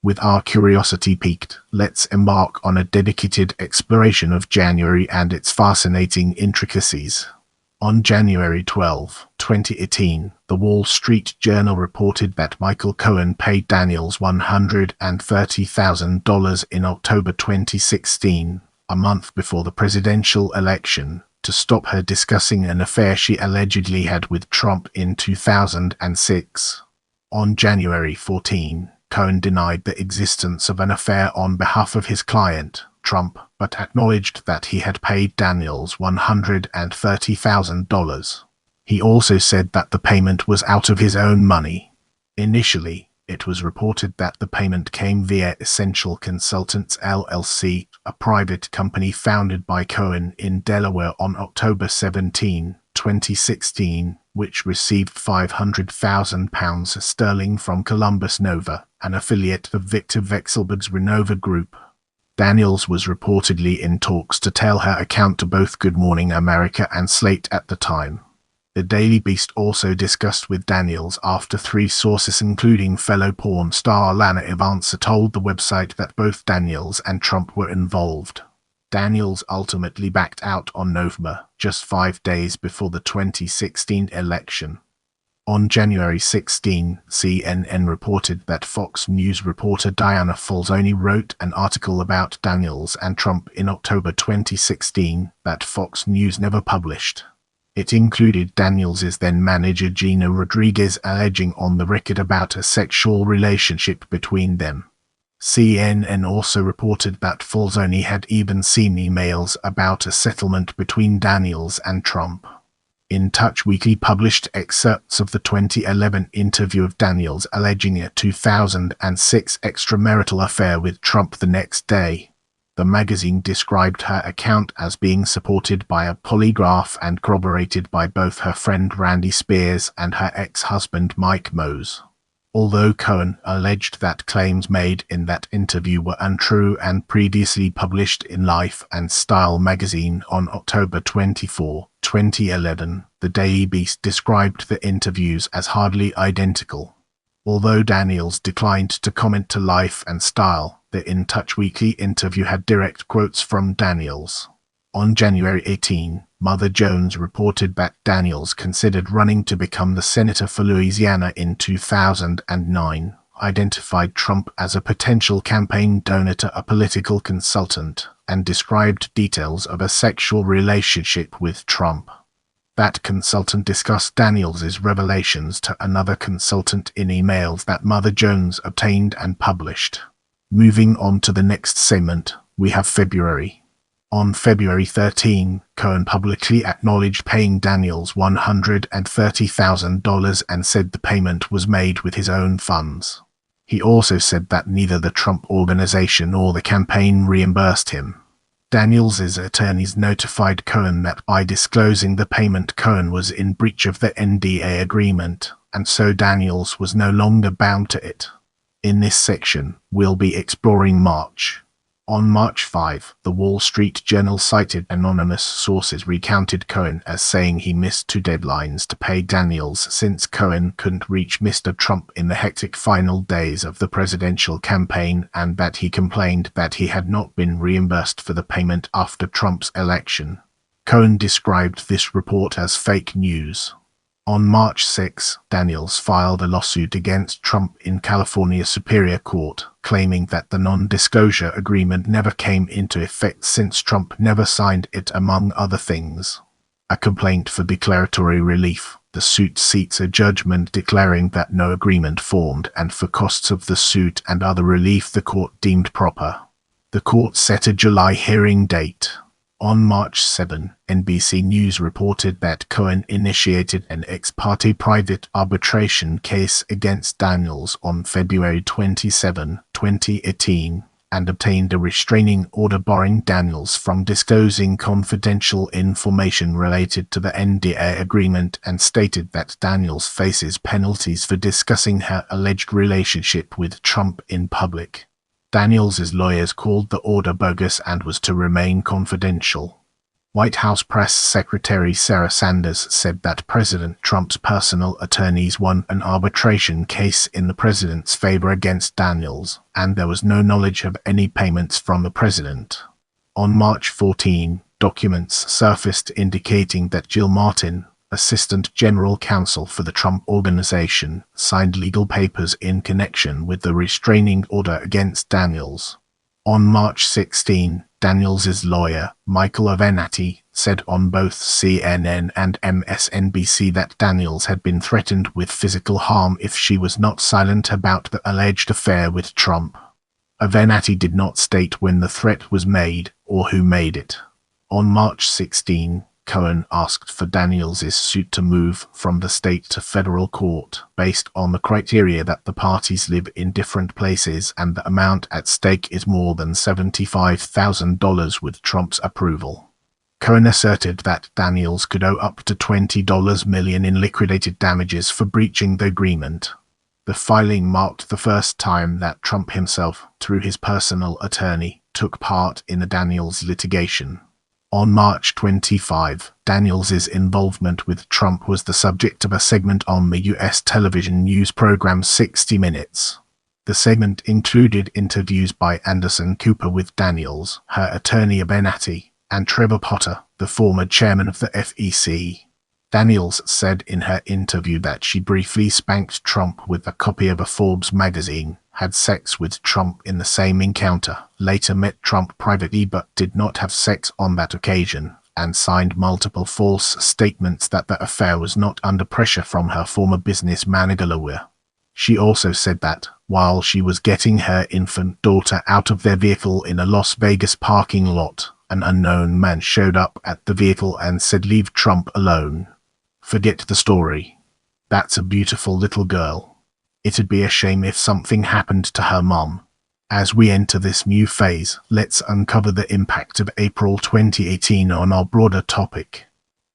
S1: With our curiosity piqued, let's embark on a dedicated exploration of January and its fascinating intricacies. On January 12, 2018, the Wall Street Journal reported that Michael Cohen paid Daniels $130,000 in October 2016, a month before the presidential election, to stop her discussing an affair she allegedly had with Trump in 2006. On January 14, Cohen denied the existence of an affair on behalf of his client, Trump, but acknowledged that he had paid Daniels $130,000. He also said that the payment was out of his own money. Initially, it was reported that the payment came via Essential Consultants LLC, a private company founded by Cohen in Delaware on October 17, 2016, which received £500,000 sterling from Columbus Nova, an affiliate of Victor Vekselberg's Renova Group. Daniels was reportedly in talks to tell her account to both Good Morning America and Slate at the time. The Daily Beast also discussed with Daniels after three sources including fellow porn star Lana Ivansa told the website that both Daniels and Trump were involved. Daniels ultimately backed out on November, just 5 days before the 2016 election. On January 16, CNN reported that Fox News reporter Diana Falzoni wrote an article about Daniels and Trump in October 2016 that Fox News never published. It included Daniels' then-manager Gina Rodriguez alleging on the record about a sexual relationship between them. CNN also reported that Falzoni had even seen emails about a settlement between Daniels and Trump. In Touch Weekly published excerpts of the 2011 interview of Daniels alleging a 2006 extramarital affair with Trump the next day. The magazine described her account as being supported by a polygraph and corroborated by both her friend Randy Spears and her ex-husband Mike Mose. Although Cohen alleged that claims made in that interview were untrue and previously published in Life and Style magazine on October 24, 2011, the Daily Beast described the interviews as hardly identical. Although Daniels declined to comment to Life and Style, the In Touch Weekly interview had direct quotes from Daniels. On January 18, Mother Jones reported that Daniels considered running to become the senator for Louisiana in 2009, identified Trump as a potential campaign donor to a political consultant, and described details of a sexual relationship with Trump. That consultant discussed Daniels' revelations to another consultant in emails that Mother Jones obtained and published. Moving on to the next segment, we have February. On February 13, Cohen publicly acknowledged paying Daniels $130,000 and said the payment was made with his own funds. He also said that neither the Trump Organization nor the campaign reimbursed him. Daniels' attorneys notified Cohen that by disclosing the payment, Cohen was in breach of the NDA agreement, and so Daniels was no longer bound to it. In this section, we'll be exploring March. On March 5, the Wall Street Journal cited anonymous sources recounted Cohen as saying he missed 2 deadlines to pay Daniels since Cohen couldn't reach Mr. Trump in the hectic final days of the presidential campaign, and that he complained that he had not been reimbursed for the payment after Trump's election. Cohen described this report as fake news. On March 6, Daniels filed a lawsuit against Trump in California Superior Court, claiming that the non-disclosure agreement never came into effect since Trump never signed it, among other things. A complaint for declaratory relief. The suit seeks a judgment declaring that no agreement formed and for costs of the suit and other relief the court deemed proper. The court set a July hearing date. On March 7, NBC News reported that Cohen initiated an ex parte private arbitration case against Daniels on February 27, 2018, and obtained a restraining order barring Daniels from disclosing confidential information related to the NDA agreement, and stated that Daniels faces penalties for discussing her alleged relationship with Trump in public. Daniels' lawyers called the order bogus and was to remain confidential. White House Press Secretary Sarah Sanders said that President Trump's personal attorneys won an arbitration case in the president's favor against Daniels, and there was no knowledge of any payments from the president. On March 14, documents surfaced indicating that Jill Martin, Assistant General Counsel for the Trump Organization, signed legal papers in connection with the restraining order against Daniels. On March 16, Daniels' lawyer, Michael Cohen, said on both CNN and MSNBC that Daniels had been threatened with physical harm if she was not silent about the alleged affair with Trump. Cohen did not state when the threat was made or who made it. On March 16, Cohen asked for Daniels' suit to move from the state to federal court based on the criteria that the parties live in different places and the amount at stake is more than $75,000 with Trump's approval. Cohen asserted that Daniels could owe up to $20 million in liquidated damages for breaching the agreement. The filing marked the first time that Trump himself, through his personal attorney, took part in the Daniels litigation. On March 25, Daniels' involvement with Trump was the subject of a segment on the U.S. television news program 60 Minutes. The segment included interviews by Anderson Cooper with Daniels, her attorney Avenatti, and Trevor Potter, the former chairman of the FEC. Daniels said in her interview that she briefly spanked Trump with a copy of a Forbes magazine, had sex with Trump in the same encounter, later met Trump privately but did not have sex on that occasion, and signed multiple false statements that the affair was not under pressure from her former business manager lawyer. She also said that, while she was getting her infant daughter out of their vehicle in a Las Vegas parking lot, an unknown man showed up at the vehicle and said, "Leave Trump alone. Forget the story. That's a beautiful little girl. It'd be a shame if something happened to her mom." As we enter this new phase, let's uncover the impact of April 2018 on our broader topic.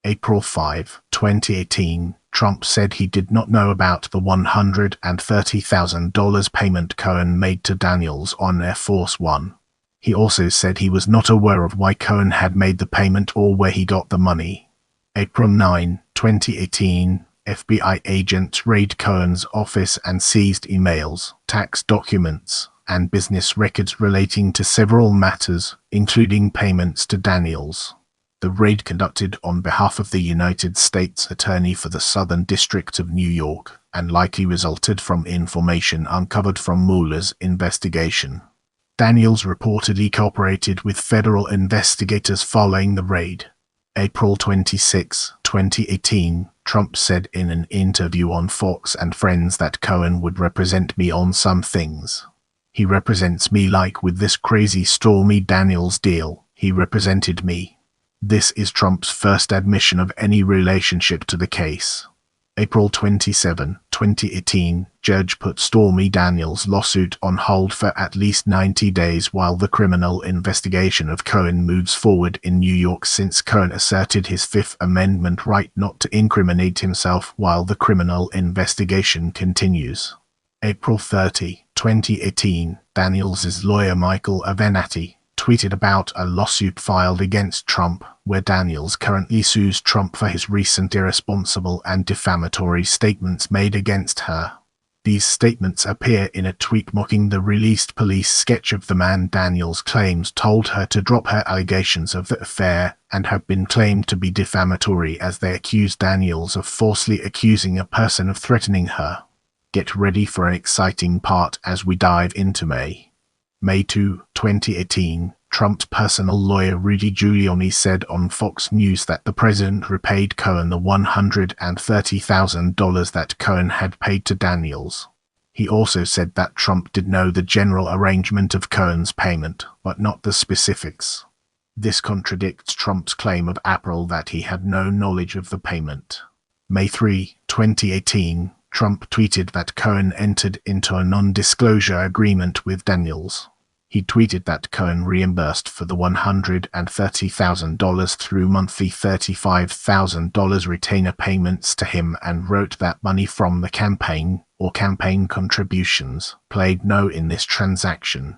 S1: April 5, 2018, Trump said he did not know about the $130,000 payment Cohen made to Daniels on Air Force One. He also said he was not aware of why Cohen had made the payment or where he got the money. April 9, 2018, FBI agents raid Cohen's office and seized emails, tax documents, and business records relating to several matters, including payments to Daniels. The raid, conducted on behalf of the United States Attorney for the Southern District of New York, and likely resulted from information uncovered from Mueller's investigation. Daniels reportedly cooperated with federal investigators following the raid. April 26, 2018, Trump said in an interview on Fox and Friends that Cohen would represent me on some things. "He represents me, like with this crazy Stormy Daniels deal, he represented me." This is Trump's first admission of any relationship to the case. April 27, 2018, judge put Stormy Daniels' lawsuit on hold for at least 90 days while the criminal investigation of Cohen moves forward in New York, since Cohen asserted his Fifth Amendment right not to incriminate himself while the criminal investigation continues. April 30, 2018, Daniels' lawyer Michael Avenatti tweeted about a lawsuit filed against Trump, where Daniels currently sues Trump for his recent irresponsible and defamatory statements made against her. These statements appear in a tweet mocking the released police sketch of the man Daniels claims told her to drop her allegations of the affair, and have been claimed to be defamatory as they accuse Daniels of falsely accusing a person of threatening her. Get ready for an exciting part as we dive into May 2, 2018, Trump's personal lawyer Rudy Giuliani said on Fox News that the president repaid Cohen the $130,000 that Cohen had paid to Daniels. He also said that Trump did know the general arrangement of Cohen's payment, but not the specifics. This contradicts Trump's claim of April that he had no knowledge of the payment. May 3, 2018, Trump tweeted that Cohen entered into a non-disclosure agreement with Daniels. He tweeted that Cohen reimbursed for the $130,000 through monthly $35,000 retainer payments to him, and wrote that money from the campaign, or campaign contributions, played no in this transaction.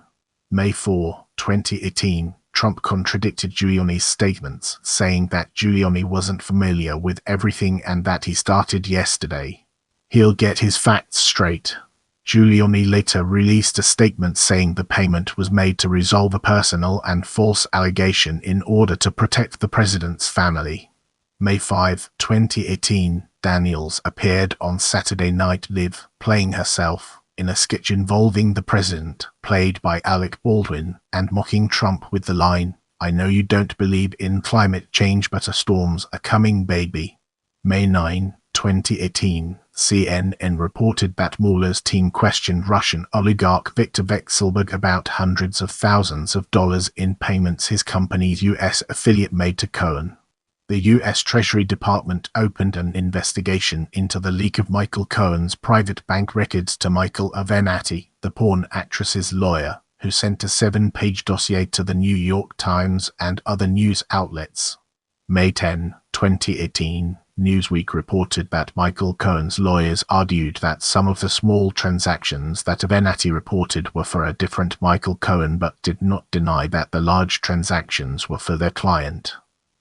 S1: May 4, 2018, Trump contradicted Giuliani's statements, saying that Giuliani wasn't familiar with everything and that he started yesterday. He'll get his facts straight. Giuliani later released a statement saying the payment was made to resolve a personal and false allegation in order to protect the president's family. May 5, 2018, Daniels appeared on Saturday Night Live, playing herself, in a sketch involving the president, played by Alec Baldwin, and mocking Trump with the line, "I know you don't believe in climate change, but a storm's a coming, baby." May 9, 2018, CNN reported that Mueller's team questioned Russian oligarch Viktor Vekselberg about hundreds of thousands of dollars in payments his company's U.S. affiliate made to Cohen. The U.S. Treasury Department opened an investigation into the leak of Michael Cohen's private bank records to Michael Avenatti, the porn actress's lawyer, who sent a 7-page dossier to the New York Times and other news outlets. May 10, 2018, Newsweek reported that Michael Cohen's lawyers argued that some of the small transactions that Avenatti reported were for a different Michael Cohen, but did not deny that the large transactions were for their client.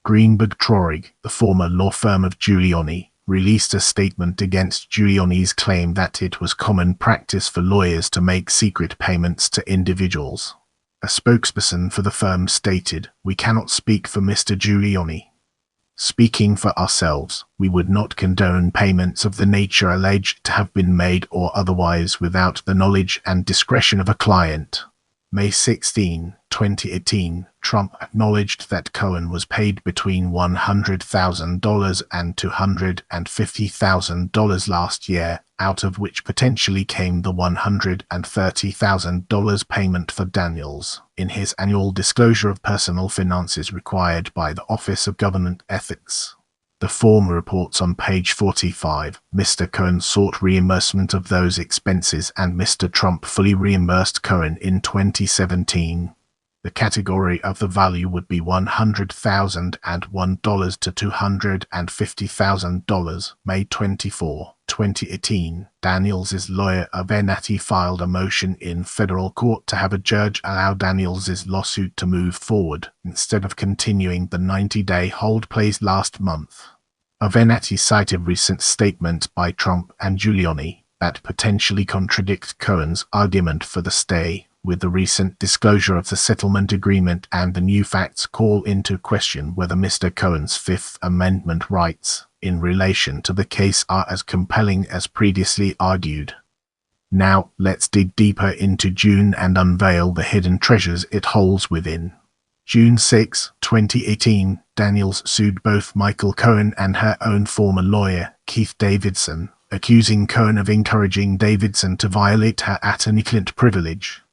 S1: Greenberg Traurig, the former law firm of Giuliani, released a statement against Giuliani's claim that it was common practice for lawyers to make secret payments to individuals. A spokesperson for the firm stated, "We cannot speak for Mr. Giuliani. Speaking for ourselves, we would not condone payments of the nature alleged to have been made or otherwise without the knowledge and discretion of a client." May 16, 2018, Trump acknowledged that Cohen was paid between $100,000 and $250,000 last year, out of which potentially came the $130,000 payment for Daniels, in his annual disclosure of personal finances required by the Office of Government Ethics. The form reports on page 45, Mr. Cohen sought reimbursement of those expenses and Mr. Trump fully reimbursed Cohen in 2017. The category of the value would be $100,001 to $250,000. May 24, 2018, Daniels' lawyer Avenatti filed a motion in federal court to have a judge allow Daniels' lawsuit to move forward, instead of continuing the 90-day hold placed last month. Avenatti cited a recent statement by Trump and Giuliani that potentially contradict Cohen's argument for the stay, with the recent disclosure of the settlement agreement and the new facts call into question whether Mr. Cohen's Fifth Amendment rights in relation to the case are as compelling as previously argued. Now, let's dig deeper into June and unveil the hidden treasures it holds within. June 6, 2018, Daniels sued both Michael Cohen and her own former lawyer, Keith Davidson, accusing Cohen of encouraging Davidson to violate her attorney-client privilege.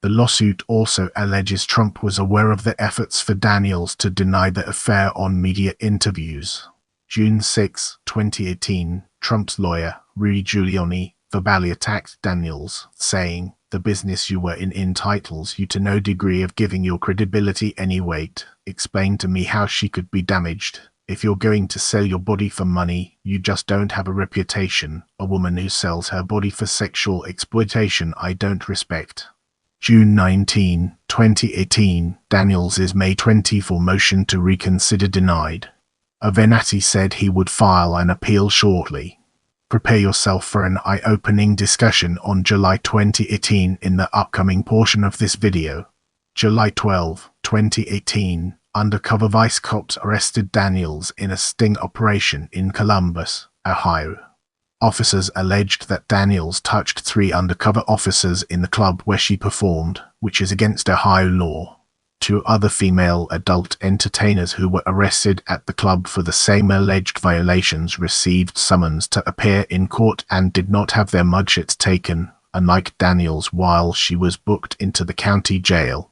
S1: The lawsuit also alleges Trump was aware of the efforts for Daniels to deny the affair on media interviews. June 6, 2018, Trump's lawyer, Rudy Giuliani, verbally attacked Daniels, saying, "The business you were in entitles you to no degree of giving your credibility any weight. Explain to me how she could be damaged. If you're going to sell your body for money, you just don't have a reputation. A woman who sells her body for sexual exploitation I don't respect." June 19, 2018, Daniels' May 24 motion to reconsider denied. Avenatti said he would file an appeal shortly. Prepare yourself for an eye-opening discussion on July 2018 in the upcoming portion of this video. July 12, 2018, undercover vice cops arrested Daniels in a sting operation in Columbus, Ohio. Officers alleged that Daniels touched 3 undercover officers in the club where she performed, which is against Ohio law. 2 other female adult entertainers who were arrested at the club for the same alleged violations received summons to appear in court and did not have their mugshots taken, unlike Daniels, while she was booked into the county jail.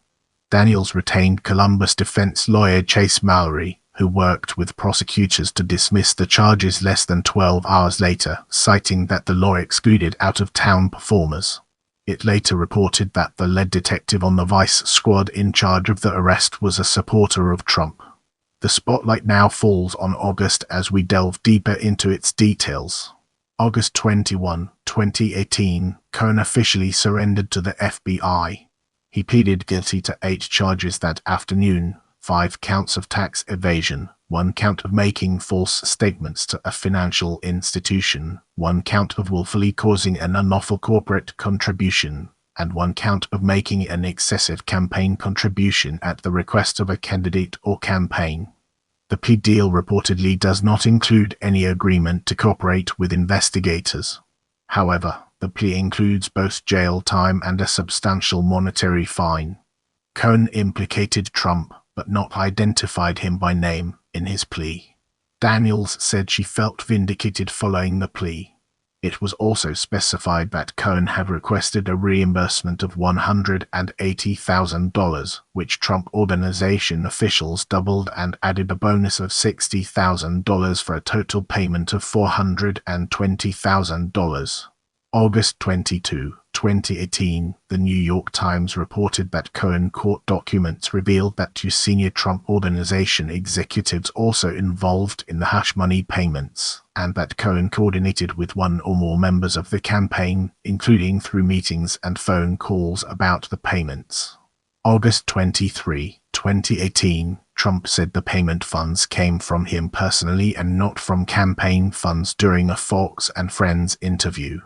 S1: Daniels retained Columbus defense lawyer Chase Mallory, who worked with prosecutors to dismiss the charges less than 12 hours later, citing that the law excluded out-of-town performers. It later reported that the lead detective on the vice squad in charge of the arrest was a supporter of Trump. The spotlight now falls on August as we delve deeper into its details. August 21, 2018, Cohen officially surrendered to the FBI. He pleaded guilty to 8 charges that afternoon, 5 counts of tax evasion, 1 count of making false statements to a financial institution, 1 count of willfully causing an unlawful corporate contribution, and 1 count of making an excessive campaign contribution at the request of a candidate or campaign. The plea deal reportedly does not include any agreement to cooperate with investigators. However, the plea includes both jail time and a substantial monetary fine. Cohen implicated Trump, but not identified him by name, in his plea. Daniels said she felt vindicated following the plea. It was also specified that Cohen had requested a reimbursement of $180,000, which Trump Organization officials doubled and added a bonus of $60,000 for a total payment of $420,000. August 22, 2018, the New York Times reported that Cohen court documents revealed that two senior Trump Organization executives also involved in the hush money payments, and that Cohen coordinated with one or more members of the campaign, including through meetings and phone calls about the payments. August 23, 2018, Trump said the payment funds came from him personally and not from campaign funds during a Fox and Friends interview.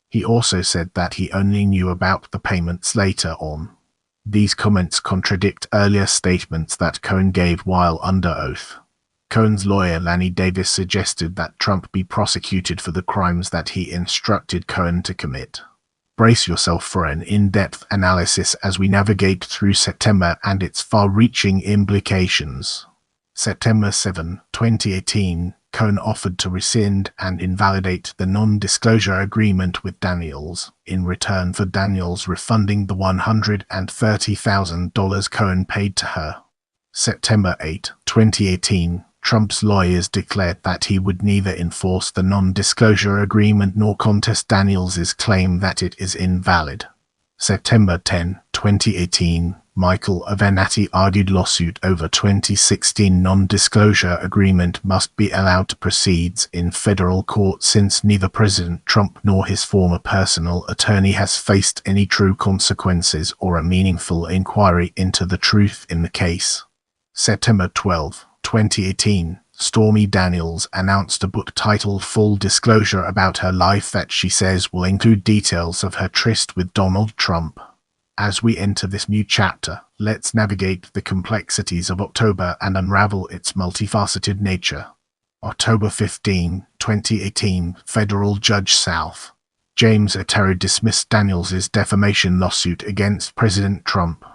S1: He also said that he only knew about the payments later on. These comments contradict earlier statements that Cohen gave while under oath. Cohen's lawyer Lanny Davis suggested that Trump be prosecuted for the crimes that he instructed Cohen to commit. Brace yourself for an in-depth analysis as we navigate through September and its far-reaching implications. September 7, 2018, Cohen offered to rescind and invalidate the non-disclosure agreement with Daniels, in return for Daniels refunding the $130,000 Cohen paid to her. September 8, 2018, Trump's lawyers declared that he would neither enforce the non-disclosure agreement nor contest Daniels' claim that it is invalid. September 10, 2018, Michael Cohen argued lawsuit over 2016 non-disclosure agreement must be allowed to proceed in federal court since neither President Trump nor his former personal attorney has faced any true consequences or a meaningful inquiry into the truth in the case. September 12, 2018, Stormy Daniels announced a book titled Full Disclosure about her life that she says will include details of her tryst with Donald Trump. As we enter this new chapter, let's navigate the complexities of October and unravel its multifaceted nature. October 15, 2018, Federal Judge South James Otero dismissed Daniels' defamation lawsuit against President Trump.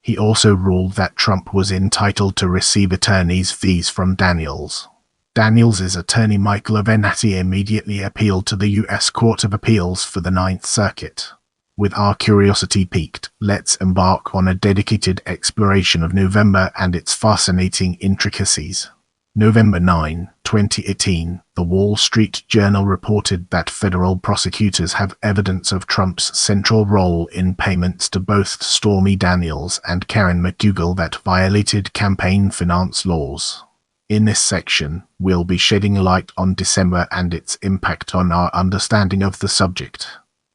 S1: He also ruled that Trump was entitled to receive attorney's fees from Daniels. Daniels' attorney Michael Cohen immediately appealed to the U.S. Court of Appeals for the Ninth Circuit. With our curiosity piqued, let's embark on a dedicated exploration of November and its fascinating intricacies. November 9, 2018, the Wall Street Journal reported that federal prosecutors have evidence of Trump's central role in payments to both Stormy Daniels and Karen McDougal that violated campaign finance laws. In this section, we'll be shedding light on December and its impact on our understanding of the subject.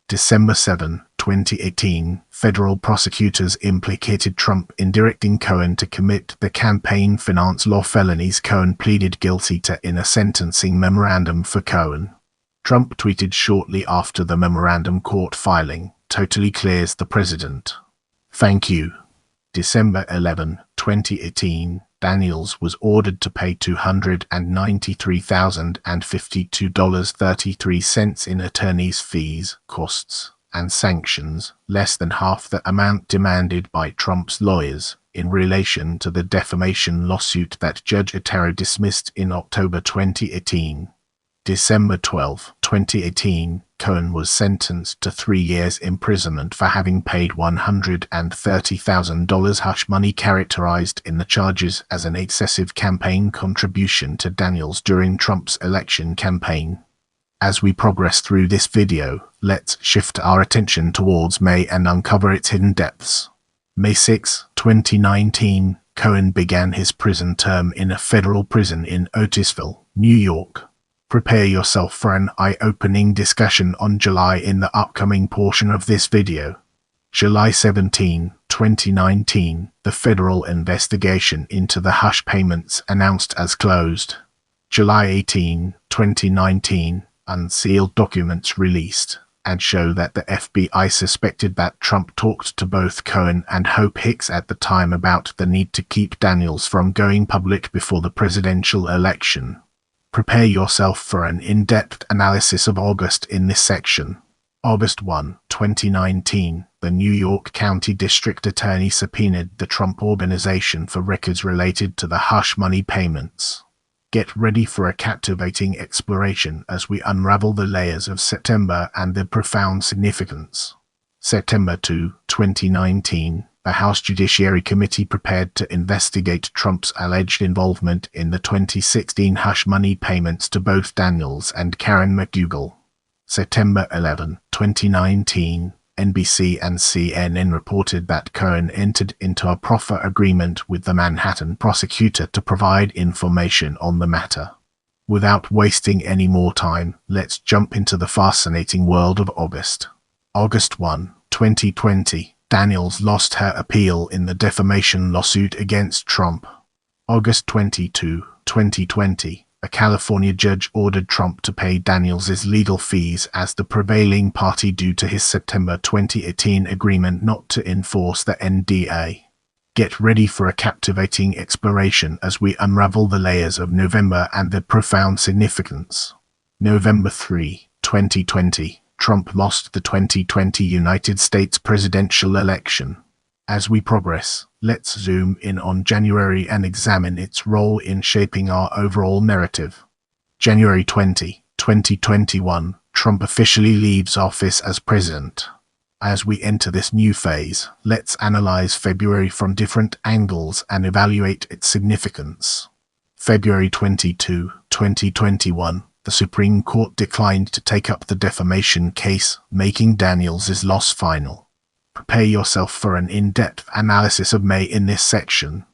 S1: December 7, 2018, federal prosecutors implicated Trump in directing Cohen to commit the campaign finance law felonies. Cohen pleaded guilty to in a sentencing memorandum for Cohen. Trump tweeted shortly after the memorandum court filing, "Totally clears the president. Thank you." December 11, 2018, Daniels was ordered to pay $293,052.33 in attorney's fees, costs, and sanctions, less than half the amount demanded by Trump's lawyers, in relation to the defamation lawsuit that Judge Otero dismissed in October 2018. December 12, 2018, Cohen was sentenced to 3 years imprisonment for having paid $130,000 hush money characterized in the charges as an excessive campaign contribution to Daniels during Trump's election campaign. As we progress through this video, let's shift our attention towards May and uncover its hidden depths. May 6, 2019, Cohen began his prison term in a federal prison in Otisville, New York. Prepare yourself for an eye-opening discussion on July in the upcoming portion of this video. July 17, 2019, the federal investigation into the hush payments announced as closed. July 18, 2019, unsealed documents released and show that the FBI suspected that Trump talked to both Cohen and Hope Hicks at the time about the need to keep Daniels from going public before the presidential election. Prepare yourself for an in-depth analysis of August in this section. August 1, 2019, the New York County District Attorney subpoenaed the Trump Organization for records related to the hush money payments. Get ready for a captivating exploration as we unravel the layers of September and their profound significance. September 2, 2019, the House Judiciary Committee prepared to investigate Trump's alleged involvement in the 2016 hush money payments to both Daniels and Karen McDougal. September 11, 2019, NBC and CNN reported that Cohen entered into a proffer agreement with the Manhattan prosecutor to provide information on the matter. Without wasting any more time, let's jump into the fascinating world of August. August 1, 2020, Daniels lost her appeal in the defamation lawsuit against Trump. August 22, 2020, a California judge ordered Trump to pay Daniels' legal fees as the prevailing party due to his September 2018 agreement not to enforce the NDA. Get ready for a captivating exploration as we unravel the layers of November and their profound significance. November 3, 2020, Trump lost the 2020 United States presidential election. As we progress, let's zoom in on January and examine its role in shaping our overall narrative. January 20, 2021, Trump officially leaves office as president. As we enter this new phase, let's analyze February from different angles and evaluate its significance. February 22, 2021, the Supreme Court declined to take up the defamation case, making Daniels' loss final. Prepare yourself for an in-depth analysis of May in this section.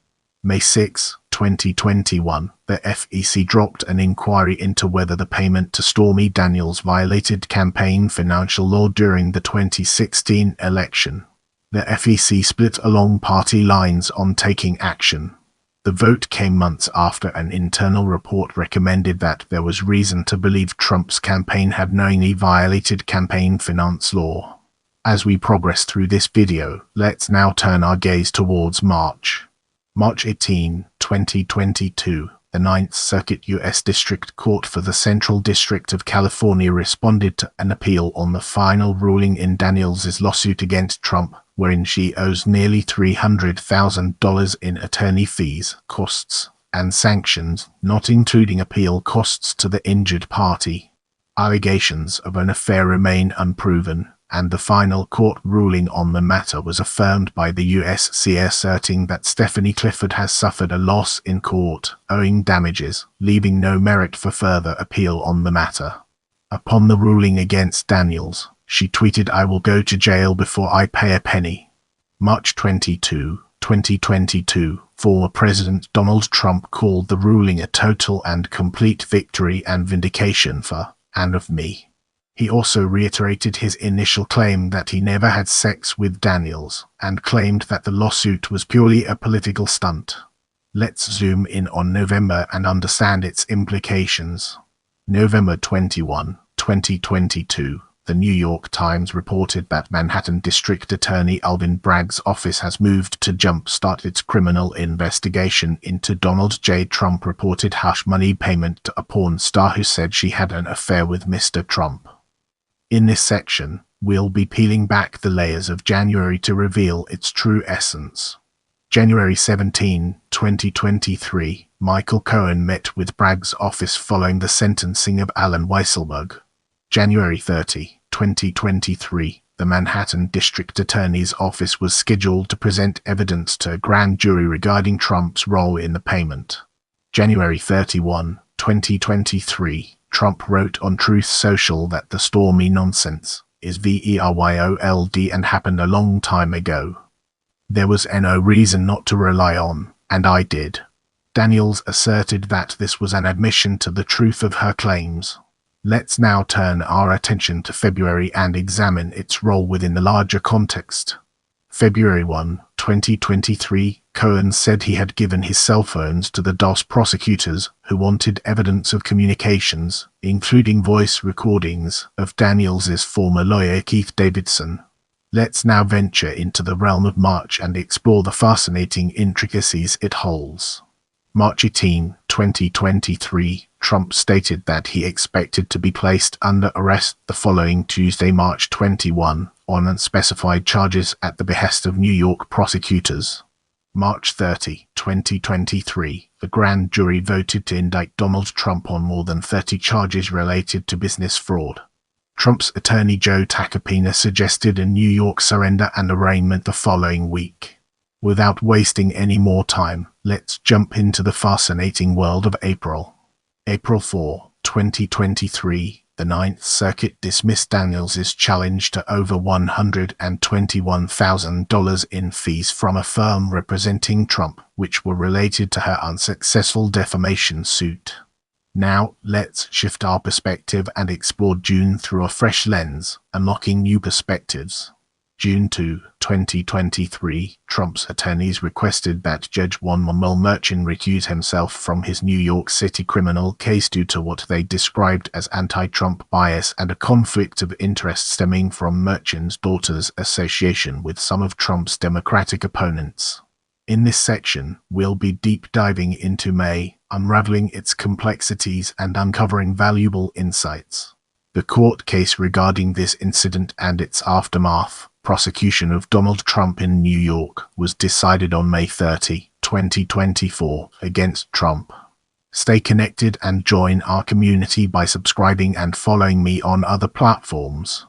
S1: May 6, 2021, the FEC dropped an inquiry into whether the payment to Stormy Daniels violated campaign financial law during the 2016 election. The FEC split along party lines on taking action. The vote came months after an internal report recommended that there was reason to believe Trump's campaign had knowingly violated campaign finance law. As we progress through this video, let's now turn our gaze towards March. March 18, 2022, the Ninth Circuit U.S. District Court for the Central District of California responded to an appeal on the final ruling in Daniels' lawsuit against Trump, wherein she owes nearly $300,000 in attorney fees, costs, and sanctions, not including appeal costs to the injured party. Allegations of an affair remain unproven, and the final court ruling on the matter was affirmed by the USC, asserting that Stephanie Clifford has suffered a loss in court, owing damages, leaving no merit for further appeal on the matter. Upon the ruling against Daniels, she tweeted, "I will go to jail before I pay a penny." March 22, 2022, former President Donald Trump called the ruling a total and complete victory and vindication for and of me. He also reiterated his initial claim that he never had sex with Daniels, and claimed that the lawsuit was purely a political stunt. Let's zoom in on November and understand its implications. November 21, 2022, the New York Times reported that Manhattan District Attorney Alvin Bragg's office has moved to jumpstart its criminal investigation into Donald J. Trump reported hush money payment to a porn star who said she had an affair with Mr. Trump. In this section, we'll be peeling back the layers of January to reveal its true essence. January 17, 2023, Michael Cohen met with Bragg's office following the sentencing of Alan Weisselberg. January 30, 2023, the Manhattan District Attorney's Office was scheduled to present evidence to a grand jury regarding Trump's role in the payment. January 31, 2023, Trump wrote on Truth Social that the Stormy nonsense is VERYOLD and happened a long time ago. There was no reason not to rely on, and I did. Daniels asserted that this was an admission to the truth of her claims. Let's now turn our attention to February and examine its role within the larger context. February 1, 2023, Cohen said he had given his cell phones to the DOS prosecutors who wanted evidence of communications, including voice recordings, of Daniels' former lawyer Keith Davidson. Let's now venture into the realm of March and explore the fascinating intricacies it holds. March 18, 2023, Trump stated that he expected to be placed under arrest the following Tuesday, March 21, on unspecified charges at the behest of New York prosecutors. March 30, 2023, the grand jury voted to indict Donald Trump on more than 30 charges related to business fraud. Trump's attorney Joe Tacopina suggested a New York surrender and arraignment the following week. Without wasting any more time, let's jump into the fascinating world of April. April 4, 2023, The Ninth Circuit dismissed Daniels' challenge to over $121,000 in fees from a firm representing Trump, which were related to her unsuccessful defamation suit. Now, let's shift our perspective and explore June through a fresh lens, unlocking new perspectives. June 2, 2023, Trump's attorneys requested that Judge Juan Manuel Merchan recuse himself from his New York City criminal case due to what they described as anti-Trump bias and a conflict of interest stemming from Merchan's daughter's association with some of Trump's Democratic opponents. In this section, we'll be deep diving into May, unraveling its complexities and uncovering valuable insights. The court case regarding this incident and its aftermath, prosecution of Donald Trump in New York, was decided on May 30, 2024, against Trump. Stay connected and join our community by subscribing and following me on other platforms.